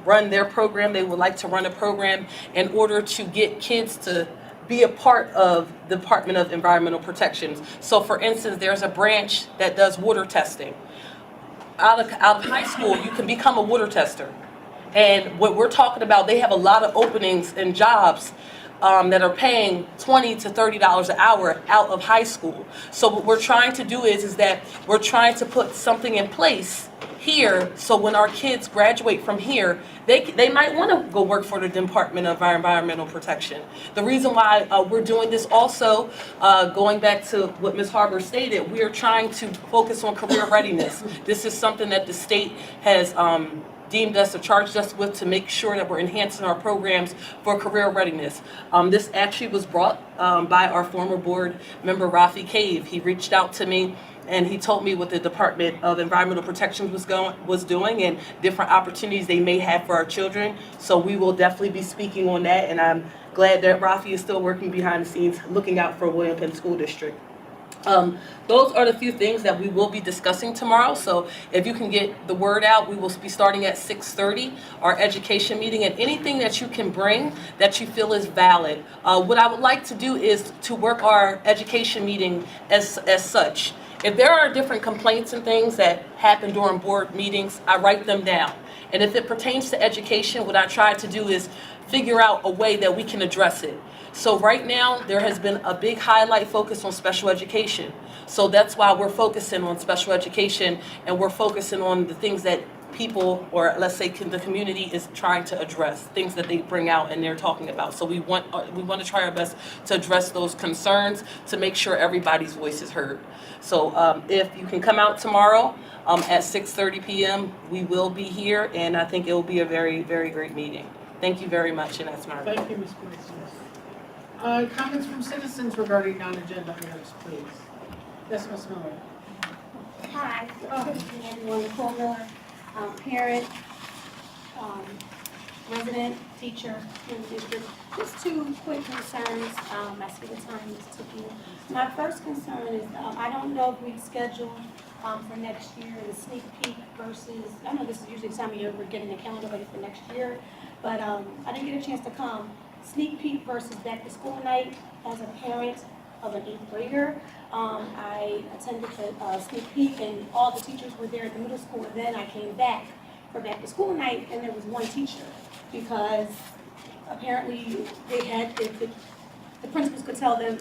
run their program. They would like to run a program in order to get kids to be a part of the Department of Environmental Protections. So for instance, there's a branch that does water testing. Out of high school, you can become a water tester. And what we're talking about, they have a lot of openings and jobs that are paying $20 to $30 an hour out of high school. So what we're trying to do is that we're trying to put something in place here so when our kids graduate from here, they might want to go work for the Department of Environmental Protection. The reason why we're doing this also, going back to what Ms. Harbour stated, we are trying to focus on career readiness. This is something that the state has deemed us or charged us with to make sure that we're enhancing our programs for career readiness. This actually was brought by our former board member, Rafi Cave. He reached out to me and he told me what the Department of Environmental Protection was doing and different opportunities they may have for our children. So we will definitely be speaking on that, and I'm glad that Rafi is still working behind the scenes looking out for William Penn School District. Those are the few things that we will be discussing tomorrow. So if you can get the word out, we will be starting at 6:30, our education meeting, and anything that you can bring that you feel is valid. What I would like to do is to work our education meeting as such. If there are different complaints and things that happen during board meetings, I write them down. And if it pertains to education, what I try to do is figure out a way that we can address it. So right now, there has been a big highlight focus on special education. So that's why we're focusing on special education, and we're focusing on the things that people, or let's say the community, is trying to address, things that they bring out and they're talking about. So we want to try our best to address those concerns to make sure everybody's voice is heard. So if you can come out tomorrow at 6:30 p.m., we will be here, and I think it will be a very, very great meeting. Thank you very much, and that's my report. Thank you, Ms. Boyce. Comments from citizens regarding non-agenda items, please. Yes, Ms. Miller. Hi, everyone, Nicole, parent, resident, teacher in the district. Just 2 quick concerns. I see the time is ticking. My first concern is I don't know if we scheduled for next year the sneak peek versus, I know this is usually the time of year we're getting the calendar ready for next year, but I didn't get a chance to come. Sneak peek versus back to school night as a parent. of an 8th grader. I attended the sneak peek, and all the teachers were there at the middle school, and then I came back for back to school night, and there was one teacher, because apparently they had, the principals could tell them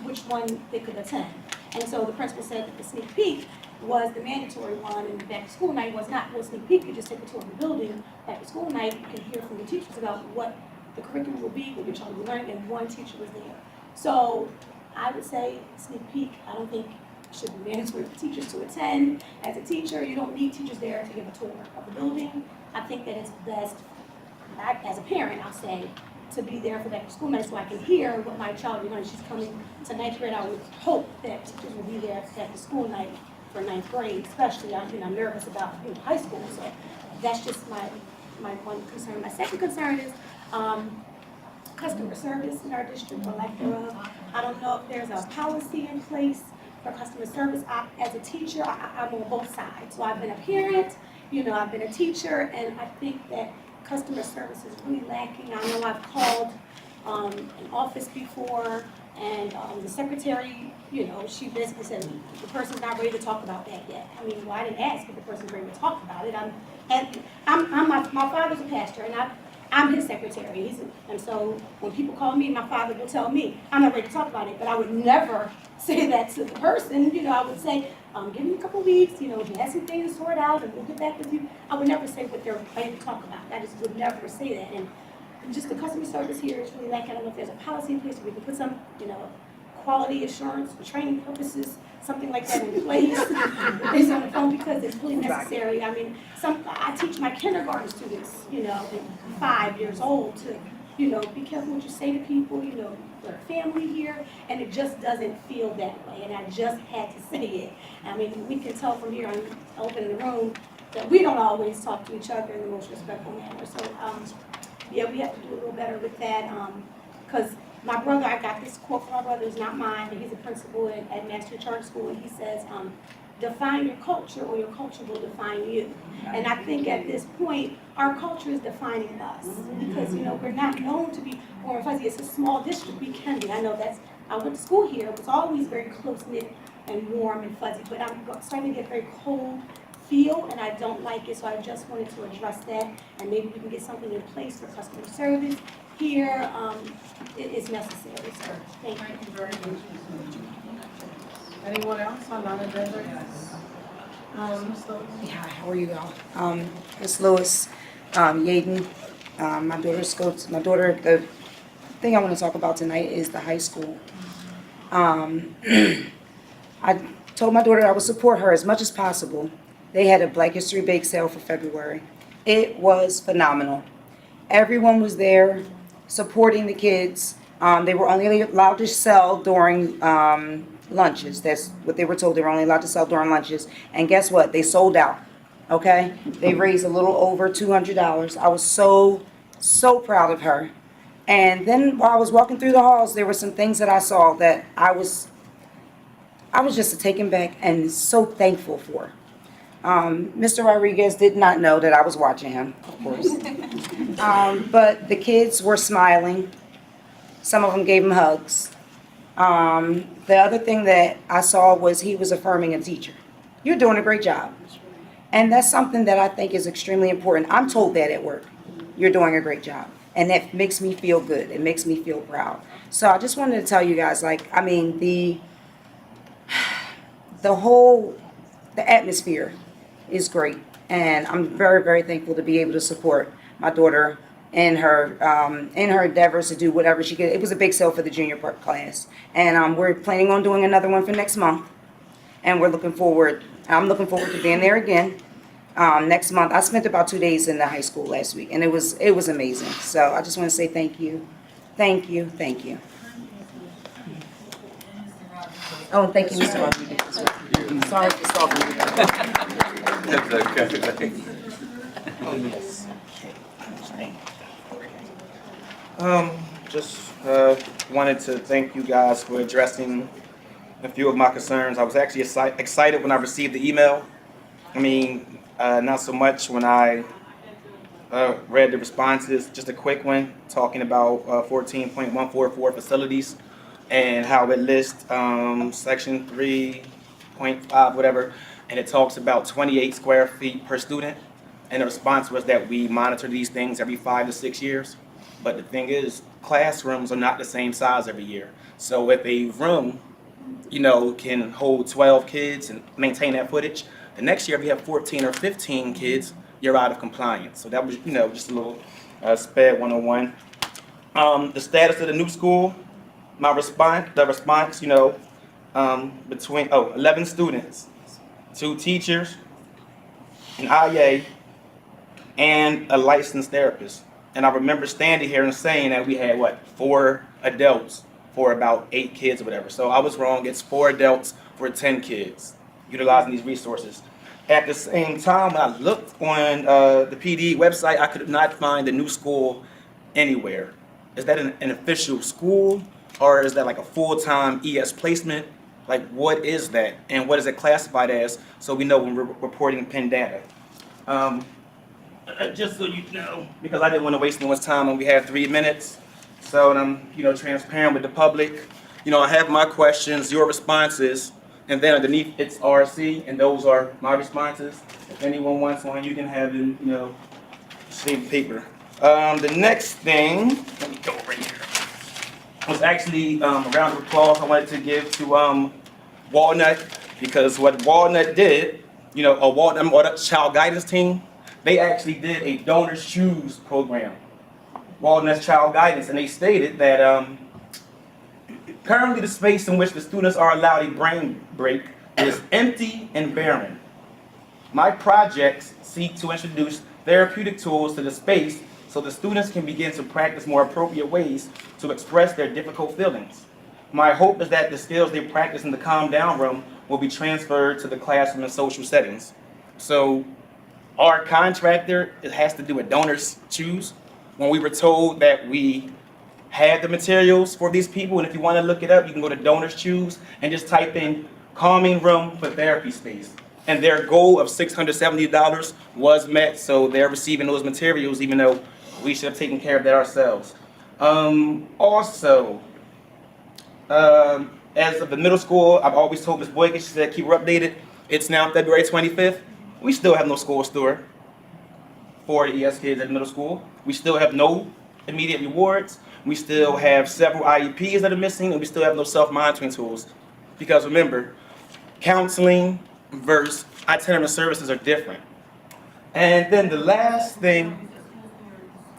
which one they could attend. And so the principal said that the sneak peek was the mandatory one, and the back to school night was not. Well, sneak peek, you just take a tour of the building. Back to school night, you can hear from the teachers about what the curriculum will be, what your child will be learning, and one teacher was there. So I would say sneak peek, I don't think should be mandatory for teachers to attend. As a teacher, you don't need teachers there to give a tour of the building. I think that it's best, as a parent, I'll say, to be there for back to school night so I can hear what my child is learning. She's coming to 9th grade. I would hope that teachers will be there for back to school night for 9th grade, especially. I'm nervous about high school, so that's just my one concern. My second concern is customer service in our district, or lack thereof. I don't know if there's a policy in place for customer service. As a teacher, I'm on both sides. So I've been a parent, I've been a teacher, and I think that customer service is really lacking. I know I've called an office before, and the secretary, she basically said, the person's not ready to talk about that yet. I mean, well, I didn't ask if the person's ready to talk about it. My father's a pastor, and I'm his secretary. And so when people call me, my father will tell me, I'm not ready to talk about it, but I would never say that to the person. I would say, give me a couple weeks, if you have some things to sort out, and we'll get back with you. I would never say what they're ready to talk about. I just would never say that. And just the customer service here is really lacking. I don't know if there's a policy in place where we can put some, quality assurance for training purposes, something like that in place. It's on the phone because it's really necessary. I mean, I teach my kindergarten students, 5 years old, to, be careful what you say to people, we're a family here, and it just doesn't feel that way, and I just had to say it. I mean, we can tell from here on open in the room that we don't always talk to each other in the most respectful manner. So, yeah, we have to do a little better with that, because my brother, I got this quote from my brother, it's not mine, but he's a principal at Master Charter School, and he says, define your culture or your culture will define you. And I think at this point, our culture is defining us, because, we're not known to be warm and fuzzy. It's a small district, we can be. I know I went to school here, it was always very close-knit and warm and fuzzy, but I'm starting to get very cold feel, and I don't like it, so I just wanted to address that, and maybe we can get something in place for customer service here. It is necessary, so thank you very much. Anyone else on non-agenda? Ms. Lewis? Hi, how are you all? Ms. Lewis, Yaden, my daughter, the thing I want to talk about tonight is the high school. I told my daughter I would support her as much as possible. They had a Black History Bake Sale for February. It was phenomenal. Everyone was there supporting the kids. They were only allowed to sell during lunches. That's what they were told. They were only allowed to sell during lunches. And guess what? They sold out. Okay? They raised a little over $200. I was so proud of her. And then while I was walking through the halls, there were some things that I saw that I was just taken back and so thankful for. Mr. Rodriguez did not know that I was watching him, of course. But the kids were smiling. Some of them gave him hugs. The other thing that I saw was he was affirming a teacher. You're doing a great job. And that's something that I think is extremely important. I'm told that at work. You're doing a great job. And that makes me feel good. It makes me feel proud. So I just wanted to tell you guys, the atmosphere is great. And I'm very, very thankful to be able to support my daughter in her endeavors to do whatever she could. It was a big sale for the junior class. And we're planning on doing another one for next month. And I'm looking forward to being there again next month. I spent about 2 days in the high school last week, and it was amazing. So I just want to say thank you. Thank you. Thank you. Oh, and thank you, Mr. Rodriguez. Sorry for stalking you. That's okay. Just wanted to thank you guys for addressing a few of my concerns. I was actually excited when I received the email. I mean, not so much when I read the responses. Just a quick one talking about 14.144 facilities and how it lists section 3.5, whatever, and it talks about 28 square feet per student. And the response was that we monitor these things every 5 to 6 years. But the thing is, classrooms are not the same size every year. So if a room, can hold 12 kids and maintain that footage, the next year if you have 14 or 15 kids, you're out of compliance. So that was, just a little SPED 101. The status of the new school, the response, between 11 students, 2 teachers, an IA, and a licensed therapist. And I remember standing here and saying that we had 4 adults for about 8 kids or whatever. So I was wrong. It's 4 adults for 10 kids utilizing these resources. At the same time, when I looked on the PD website, I could not find the new school anywhere. Is that an official school, or is that like a full-time ES placement? Like, what is that, and what is it classified as, so we know when we're reporting Penn data? Just so you know, because I didn't want to waste anyone's time when we had 3 minutes, so I'm transparent with the public. I have my questions, your responses, and then underneath it's RC, and those are my responses. If anyone wants one, you can have them, save paper. The next thing, let me go over here, was actually a round of applause I wanted to give to Walnut, because what Walnut did, a Walnut Child Guidance Team, they actually did a Donors Choose program, Walnut's Child Guidance, and they stated that currently the space in which the students are allowed a brain break is empty and barren. My projects seek to introduce therapeutic tools to the space so the students can begin to practice more appropriate ways to express their difficult feelings. My hope is that the skills they practice in the calm down room will be transferred to the classroom and social settings. So our contractor, it has to do with Donors Choose. When we were told that we had the materials for these people, and if you want to look it up, you can go to Donors Choose and just type in calming room for therapy space. And their goal of $670 was met, so they're receiving those materials even though we should have taken care of that ourselves. As of the middle school, I've always told Ms. Boykin, she said keep her updated. It's now February 25th. We still have no school store for the ES kids at the middle school. We still have no immediate rewards. We still have several IEPs that are missing, and we still have no self-monitoring tools. Because remember, counseling versus itinerant services are different. And then the last thing,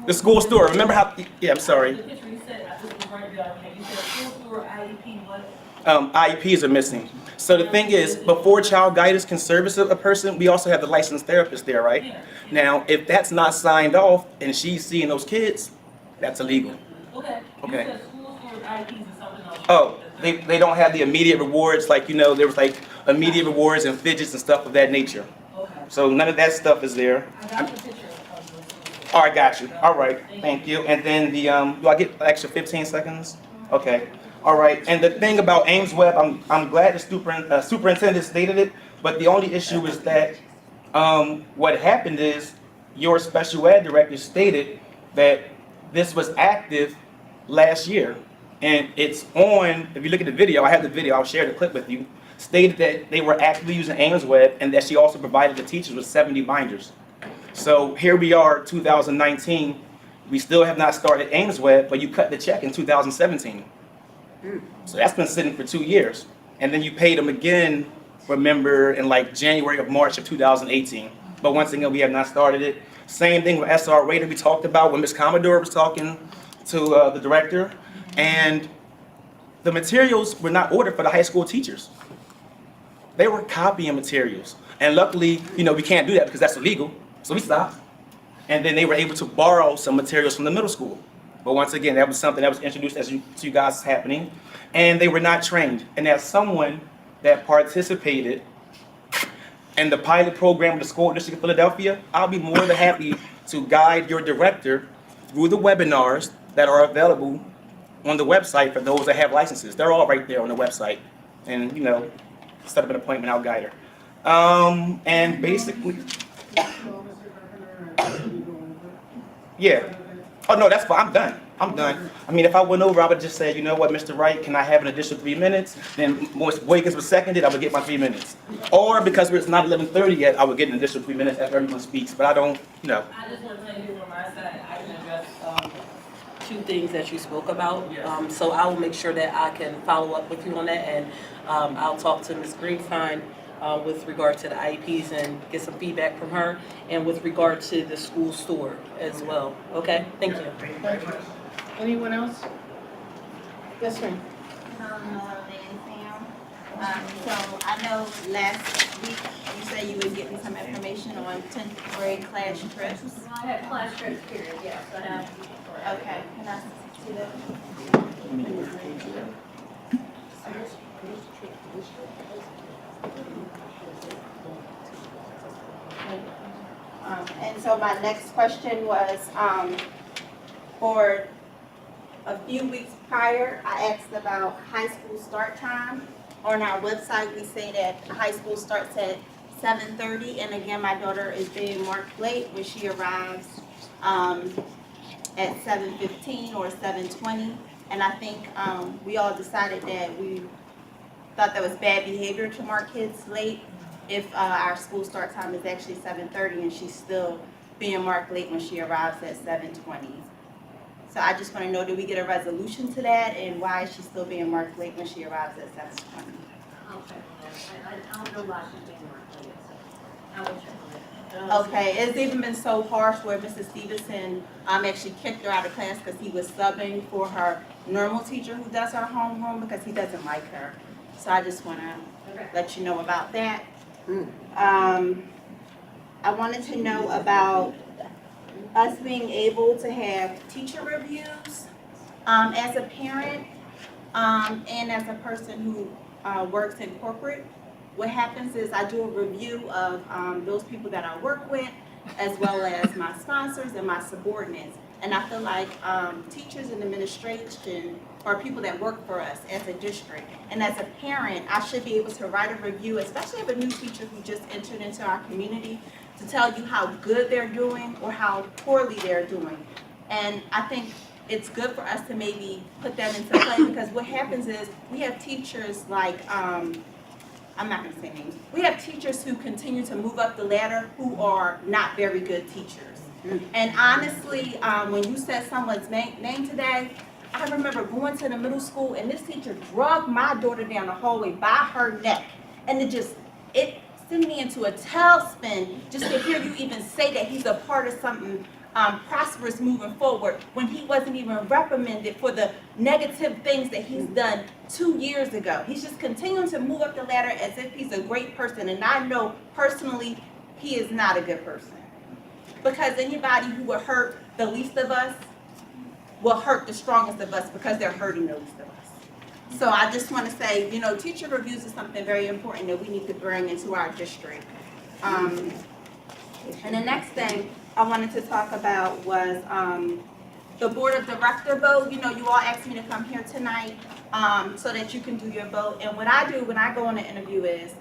the school store. Remember how, I'm sorry. The picture you said, I just was right down there. You said school store, IEP, what? IEPs are missing. So the thing is, before child guidance can service a person, we also have the licensed therapist there, right? Yeah. Now, if that's not signed off and she's seeing those kids, that's illegal. Okay. Okay. You said school store, IEPs, and something else. Oh, they don't have the immediate rewards, like, there was like immediate rewards and fidgets and stuff of that nature. Okay. So none of that stuff is there. I got the picture of All right, got you. All right, thank you. And then the, do I get an extra 15 seconds? Okay. All right, and the thing about Ames Web, I'm glad the superintendent stated it, but the only issue is that what happened is your special ed director stated that this was active last year. And it's on, if you look at the video, I have the video, I'll share the clip with you, stated that they were actively using Ames Web and that she also provided the teachers with 70 binders. So here we are, 2019, we still have not started Ames Web, but you cut the check in 2017. So that's been sitting for 2 years. And then you paid them again, remember, in like January or March of 2018. But once again, we have not started it. Same thing with SR Rater we talked about when Ms. Commodore was talking to the director. And the materials were not ordered for the high school teachers. They were copying materials. And luckily, we can't do that because that's illegal. So we stopped. And then they were able to borrow some materials from the middle school. But once again, that was something that was introduced to you guys happening. And they were not trained. And as someone that participated in the pilot program of the School District of Philadelphia, I'll be more than happy to guide your director through the webinars that are available on the website for those that have licenses. They're all right there on the website. And, set up an appointment, I'll guide her. And basically, yeah. Oh, no, that's fine, I'm done. I'm done. I mean, if I went over, I would just say, you know what, Mr. Wright, can I have an additional 3 minutes? Then once Wiggins was seconded, I would get my 3 minutes. Or because it's not 11:30 yet, I would get an additional 3 minutes after everyone speaks, but I don't, you know. I just want to tell you from my side, I can address two things that you spoke about. So I will make sure that I can follow up with you on that, and I'll talk to Ms. Greenstein with regard to the IEPs and get some feedback from her, and with regard to the school store as well. Okay, thank you. Thank you. Anyone else? Yes, ma'am. So I know last week you said you would get me some information on 10th grade class trips. I have class trips period, yes, I have. Okay, can I see that? And so my next question was, for a few weeks prior, I asked about high school start time. On our website, we say that high school starts at 7:30, and again, my daughter is being marked late when she arrives at 7:15 or 7:20. And I think we all decided that we thought that was bad behavior to mark kids late if our school start time is actually 7:30 and she's still being marked late when she arrives at 7:20. So I just want to know, did we get a resolution to that, and why is she still being marked late when she arrives at 7:20? Okay, I don't know why she's being marked late, so I will check on it. Okay, it's even been so harsh where Mrs. Stevenson actually kicked her out of class because he was subbing for her normal teacher who does her homeroom because he doesn't like her. So I just want to let you know about that. I wanted to know about us being able to have teacher reviews as a parent and as a person who works in corporate. What happens is I do a review of those people that I work with, as well as my sponsors and my subordinates. And I feel like teachers and administration are people that work for us as a district. And as a parent, I should be able to write a review, especially of a new teacher who just entered into our community, to tell you how good they're doing or how poorly they're doing. And I think it's good for us to maybe put that into play, because what happens is we have teachers like, I'm not gonna say names, we have teachers who continue to move up the ladder who are not very good teachers. And honestly, when you said someone's name today, I remember going to the middle school and this teacher dragged my daughter down the hallway by her neck. And it sent me into a tailspin just to hear you even say that he's a part of something prosperous moving forward, when he wasn't even reprimanded for the negative things that he's done 2 years ago. He's just continuing to move up the ladder as if he's a great person. And I know personally he is not a good person. Because anybody who will hurt the least of us will hurt the strongest of us, because they're hurting the least of us. So I just want to say, you know, teacher reviews is something very important that we need to bring into our district. And the next thing I wanted to talk about was the board of director vote. You know, you all asked me to come here tonight so that you can do your vote. And what I do when I go on an interview is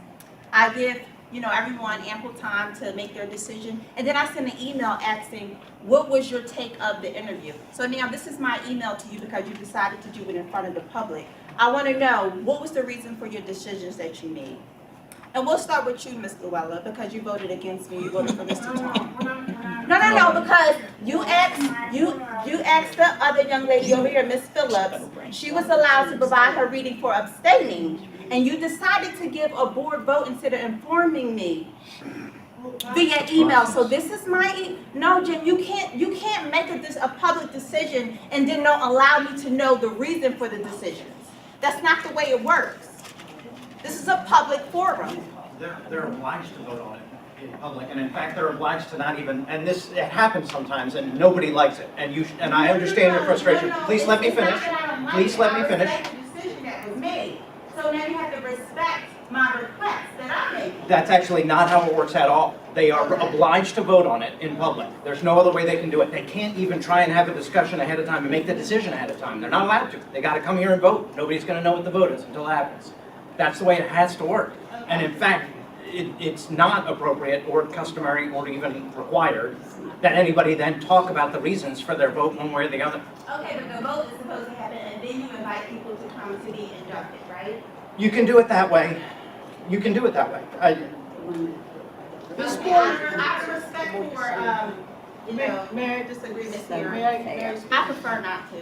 I give, you know, everyone ample time to make their decision. And then I send an email asking, what was your take of the interview? So now this is my email to you because you decided to do it in front of the public. I want to know, what was the reason for your decisions that you made? And we'll start with you, Ms. Luella, because you voted against me. You voted for Mr. Tom. No, because you asked the other young lady over here, Ms. Phillips. She was allowed to provide her reading for abstaining, and you decided to give a board vote instead of informing me via email. So this is my no, Jim. You can't make a public decision and then don't allow me to know the reason for the decisions. That's not the way it works. This is a public forum. They're obliged to vote on it in public, and in fact, they're obliged to not even, and it happens sometimes, and nobody likes it, and I understand your frustration. Please let me finish. Please let me finish. Decision that was made. So now you have to respect my request that I made. That's actually not how it works at all. They are obliged to vote on it in public. There's no other way they can do it. They can't even try and have a discussion ahead of time and make the decision ahead of time. They're not allowed to. They got to come here and vote. Nobody's going to know what the vote is until it happens. That's the way it has to work. And in fact, it's not appropriate or customary or even required that anybody then talk about the reasons for their vote one way or the other. Okay, but the vote is supposed to happen, and then you invite people to come to be inducted, right? You can do it that way. You can do it that way. This Okay, board, out of respect for, you know, may I disagree, Ms. May Miller, I speak? I prefer not to.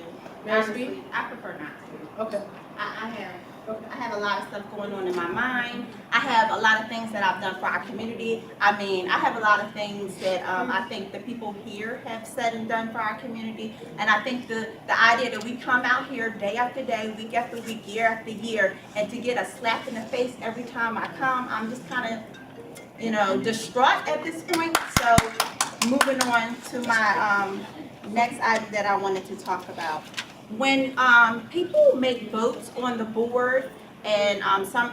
May I speak? Honestly, I prefer not to. Okay. I have a lot of stuff going on in my mind. I have a lot of things that I've done for our community. I mean, I have a lot of things that I think the people here have said and done for our community. And I think the idea that we come out here day after day, week after week, year after year, and to get a slap in the face every time I come, I'm just kind of, you know, distraught at this point. So moving on to my next item that I wanted to talk about. When people make votes on the board and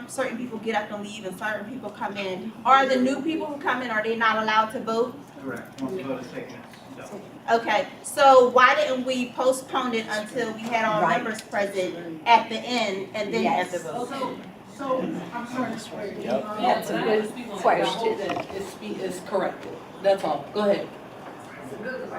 certain people get up and leave and certain people come in, are the new people who come in, are they not allowed to vote? Correct. Once the vote is taken. No. Okay, so why didn't we postpone it until we had all members present at the end and then have the vote? So, I'm sorry to swear. That's a good question. It's corrected. That's all. Go ahead.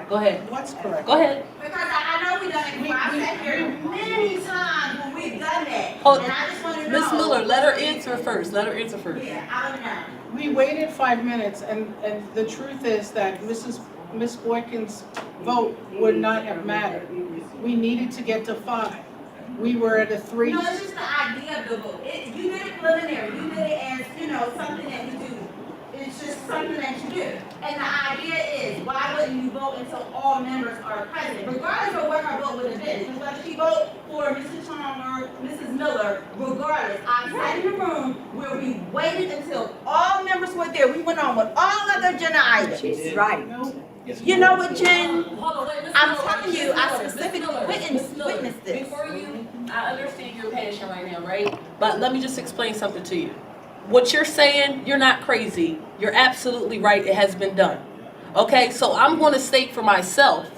Go ahead. What's correct? Go ahead. Because I know we've done it before. I've sat here many times when we've done that. Hold- And I just want to know. Ms. Miller, let her answer first. Let her answer first. Yeah, I don't know. We waited 5 minutes, and the truth is that Ms. Boykins' vote would not have mattered. We needed to get to 5. We were at a 3. No, it's just the idea of the vote. You did it preliminary. You did it as, you know, something that you do. It's just something that you do. And the idea is, why wouldn't you vote until all members are present? Regardless of what her vote would have been. Because whether she voted for Mr. Chong or Mrs. Miller, regardless, I sat in the room where we waited until all members were there. We went on with all other agenda items. Right. You know what, Jen? Hold on, wait, Ms. I'm Miller, telling Ms. you, I Miller, Ms. specifically Miller, Ms. Miller, witnessed this. Before you, I understand your passion right now, right? But let me just explain something to you. What you're saying, you're not crazy. You're absolutely right. It has been done. Okay, so I'm going to state for myself.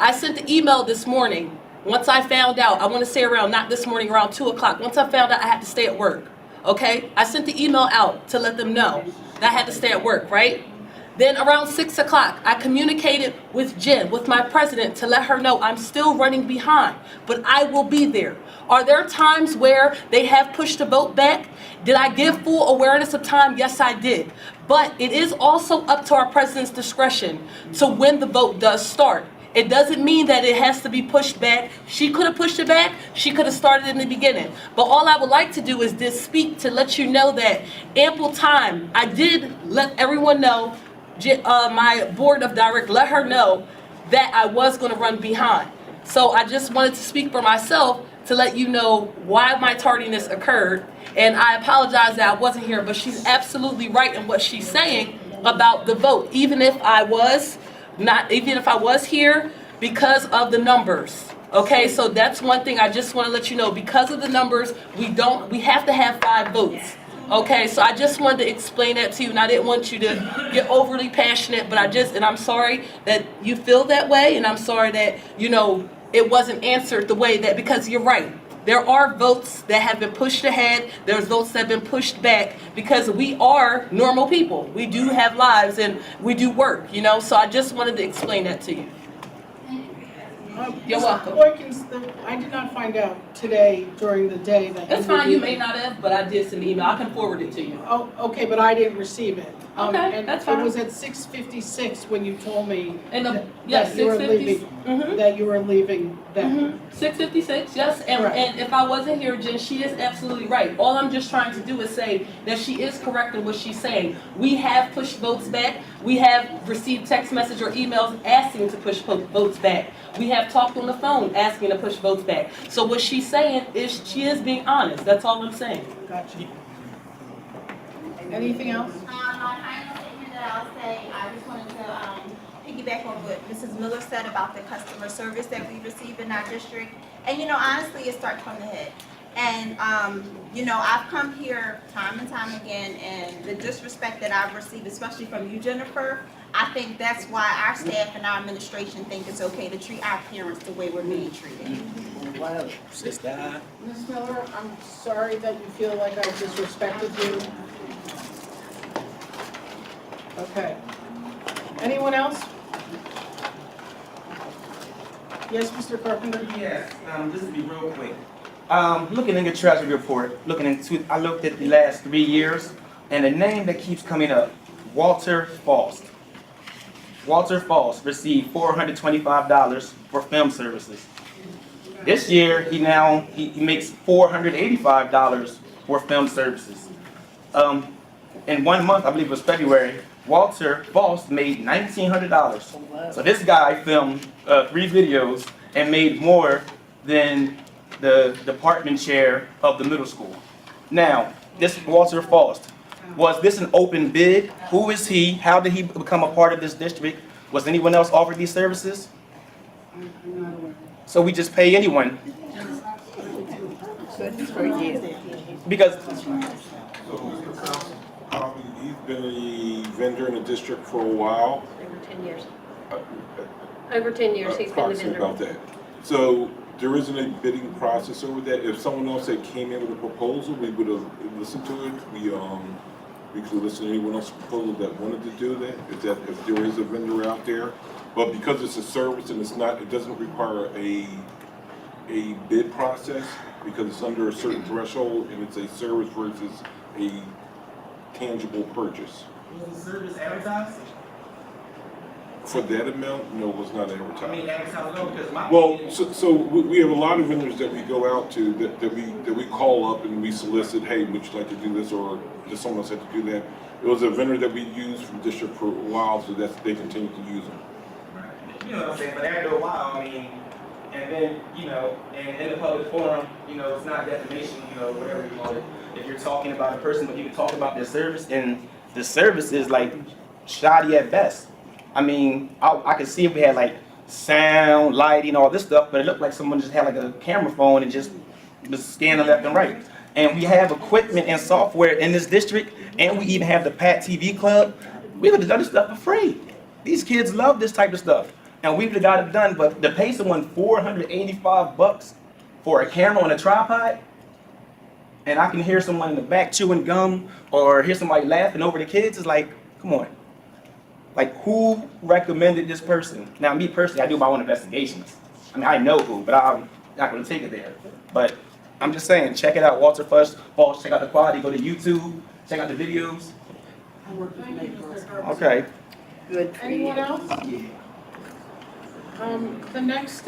I sent the email this morning. Once I found out, I want to say around, not this morning, around 2 o'clock. Once I found out I had to stay at work. Okay, I sent the email out to let them know that I had to stay at work, right? Then around 6 o'clock, I communicated with Jen, with my president, to let her know I'm still running behind, but I will be there. Are there times where they have pushed the vote back? Did I give full awareness of time? Yes, I did. But it is also up to our president's discretion to when the vote does start. It doesn't mean that it has to be pushed back. She could have pushed it back. She could have started in the beginning. But all I would like to do is just speak to let you know that ample time. I did let everyone know, my board of directors, let her know that I was going to run behind. So I just wanted to speak for myself to let you know why my tardiness occurred. And I apologize that I wasn't here, but she's absolutely right in what she's saying about the vote. Even if I was here, because of the numbers. Okay, so that's one thing I just want to let you know. Because of the numbers, we have to have 5 votes. Okay, so I just wanted to explain that to you, and I didn't want you to get overly passionate, but I'm sorry that you feel that way, and I'm sorry that, it wasn't answered the way that, because you're right. There are votes that have been pushed ahead. There's votes that have been pushed back because we are normal people. We do have lives and we do work, so I just wanted to explain that to you. You're welcome. Boykins, I did not find out today during the day that. That's fine, you may not have, but I did send an email. I can forward it to you. Oh, okay, but I didn't receive it. Okay, that's fine. And it was at 6:56 when you told me Yes, that you were 6:50. leaving, that you were leaving then. 6:56, yes, and if I wasn't here, Jen, she is absolutely right. All I'm just trying to do is say that she is correct in what she's saying. We have pushed votes back. We have received text message or emails asking to push votes back. We have talked on the phone asking to push votes back. So what she's saying is she is being honest. That's all I'm saying. Gotcha. Anything else? My final statement that I'll say, I just wanted to piggyback on what Mrs. Miller said about the customer service that we receive in our district. And honestly, it starts from the head. And I've come here time and time again, and the disrespect that I've received, especially from you, Jennifer, I think that's why our staff and our administration think it's okay to treat our parents the way we're being treated. Wow, sister. Ms. Miller, I'm sorry that you feel like I disrespected you. Okay. Anyone else? Yes, Mr. Carpenter? Yes, this will be real quick. Looking in your treasury report, I looked at the last 3 years, and the name that keeps coming up, Walter Faust. Walter Faust received $425 for film services. This year, he makes $485 for film services. In 1 month, I believe it was February, Walter Faust made $1,900. So this guy filmed 3 videos and made more than the department chair of the middle school. Now, this Walter Faust, was this an open bid? Who is he? How did he become a part of this district? Was anyone else offered these services? So we just pay anyone? Because He's been a vendor in the district for a while. Over 10 years. Over 10 years, he's been the Approximately vendor. about that. So there isn't a bidding process over that. If someone else had came in with a proposal, we would have listened to it. We could listen to anyone else's proposal that wanted to do that. If there is a vendor out there, but because it's a service and it doesn't require a bid process because it's under a certain threshold and it's a service versus a tangible purchase. was the service advertised? For that amount, no, it was not I mean, advertised. advertised no, because my. Well, so we have a lot of vendors that we go out to that we call up and we solicit, hey, would you like to do this, or does someone else have to do that? It was a vendor that we used from district for a while, so they continue to use them. You know what I'm saying? But after a while, I mean, and then, and in the public forum, it's not defamation, whatever you call it. If you're talking about a person, but you can talk about their service, and the service is like shoddy at best. I mean, I could see if we had like sound, lighting, all this stuff, but it looked like someone just had like a camera phone and just was scanning left and right. And we have equipment and software in this district, and we even have the Pat TV Club. We would have done this stuff for free. These kids love this type of stuff, and we would have got it done. But to pay someone $485 for a camera on a tripod, and I can hear someone in the back chewing gum or hear somebody laughing over the kids, is like, come on. Like, who recommended this person? Now, me personally, I do my own investigations. I mean, I know who, but I'm not going to take it there. But I'm just saying, check it out, Walter Faust. Check out the quality. Go to YouTube. Check out the videos. Okay. Good. Anyone else? The next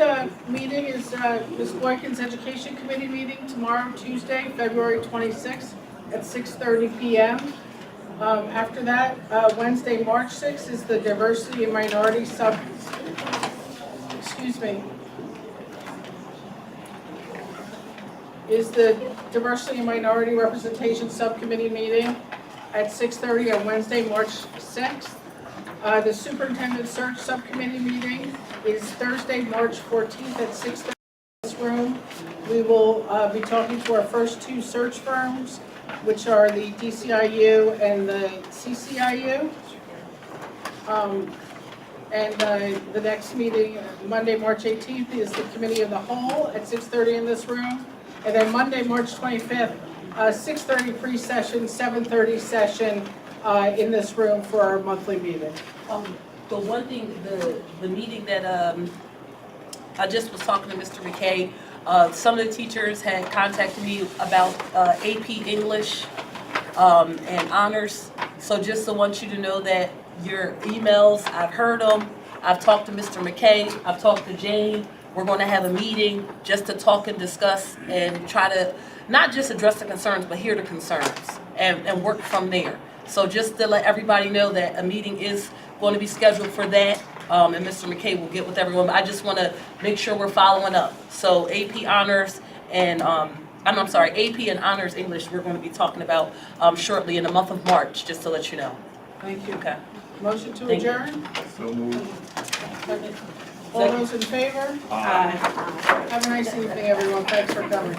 meeting is Ms. Boykin's Education Committee meeting tomorrow, Tuesday, February 26th at 6:30 p.m. After that, Wednesday, March 6th is the Diversity and Minority Diversity and Minority Representation Subcommittee meeting at 6:30 on Wednesday, March 6th. The Superintendent Search Subcommittee meeting is Thursday, March 14th at 6:30 in this room. We will be talking to our first 2 search firms, which are the DCIU and the CCIU. The next meeting, Monday, March 18th, is the Committee of the Whole at 6:30 in this room. And then Monday, March 25th, 6:30 pre-session, 7:30 session in this room for our monthly meeting. The one thing, the meeting that I just was talking to Mr. McKay, some of the teachers had contacted me about AP English and honors. So just to want you to know that your emails, I've heard them. I've talked to Mr. McKay. I've talked to Jane. We're going to have a meeting just to talk and discuss and try to not just address the concerns, but hear the concerns and work from there. So just to let everybody know that a meeting is going to be scheduled for that, and Mr. McKay will get with everyone. But I just want to make sure we're following up. So AP Honors and I'm sorry, AP and Honors English we're going to be talking about shortly in the month of March, just to let you know. Thank you. Okay. Motion to Thank you. adjourn? So moved. All those in favor? Aye. Have a nice evening, everyone. Thanks for coming.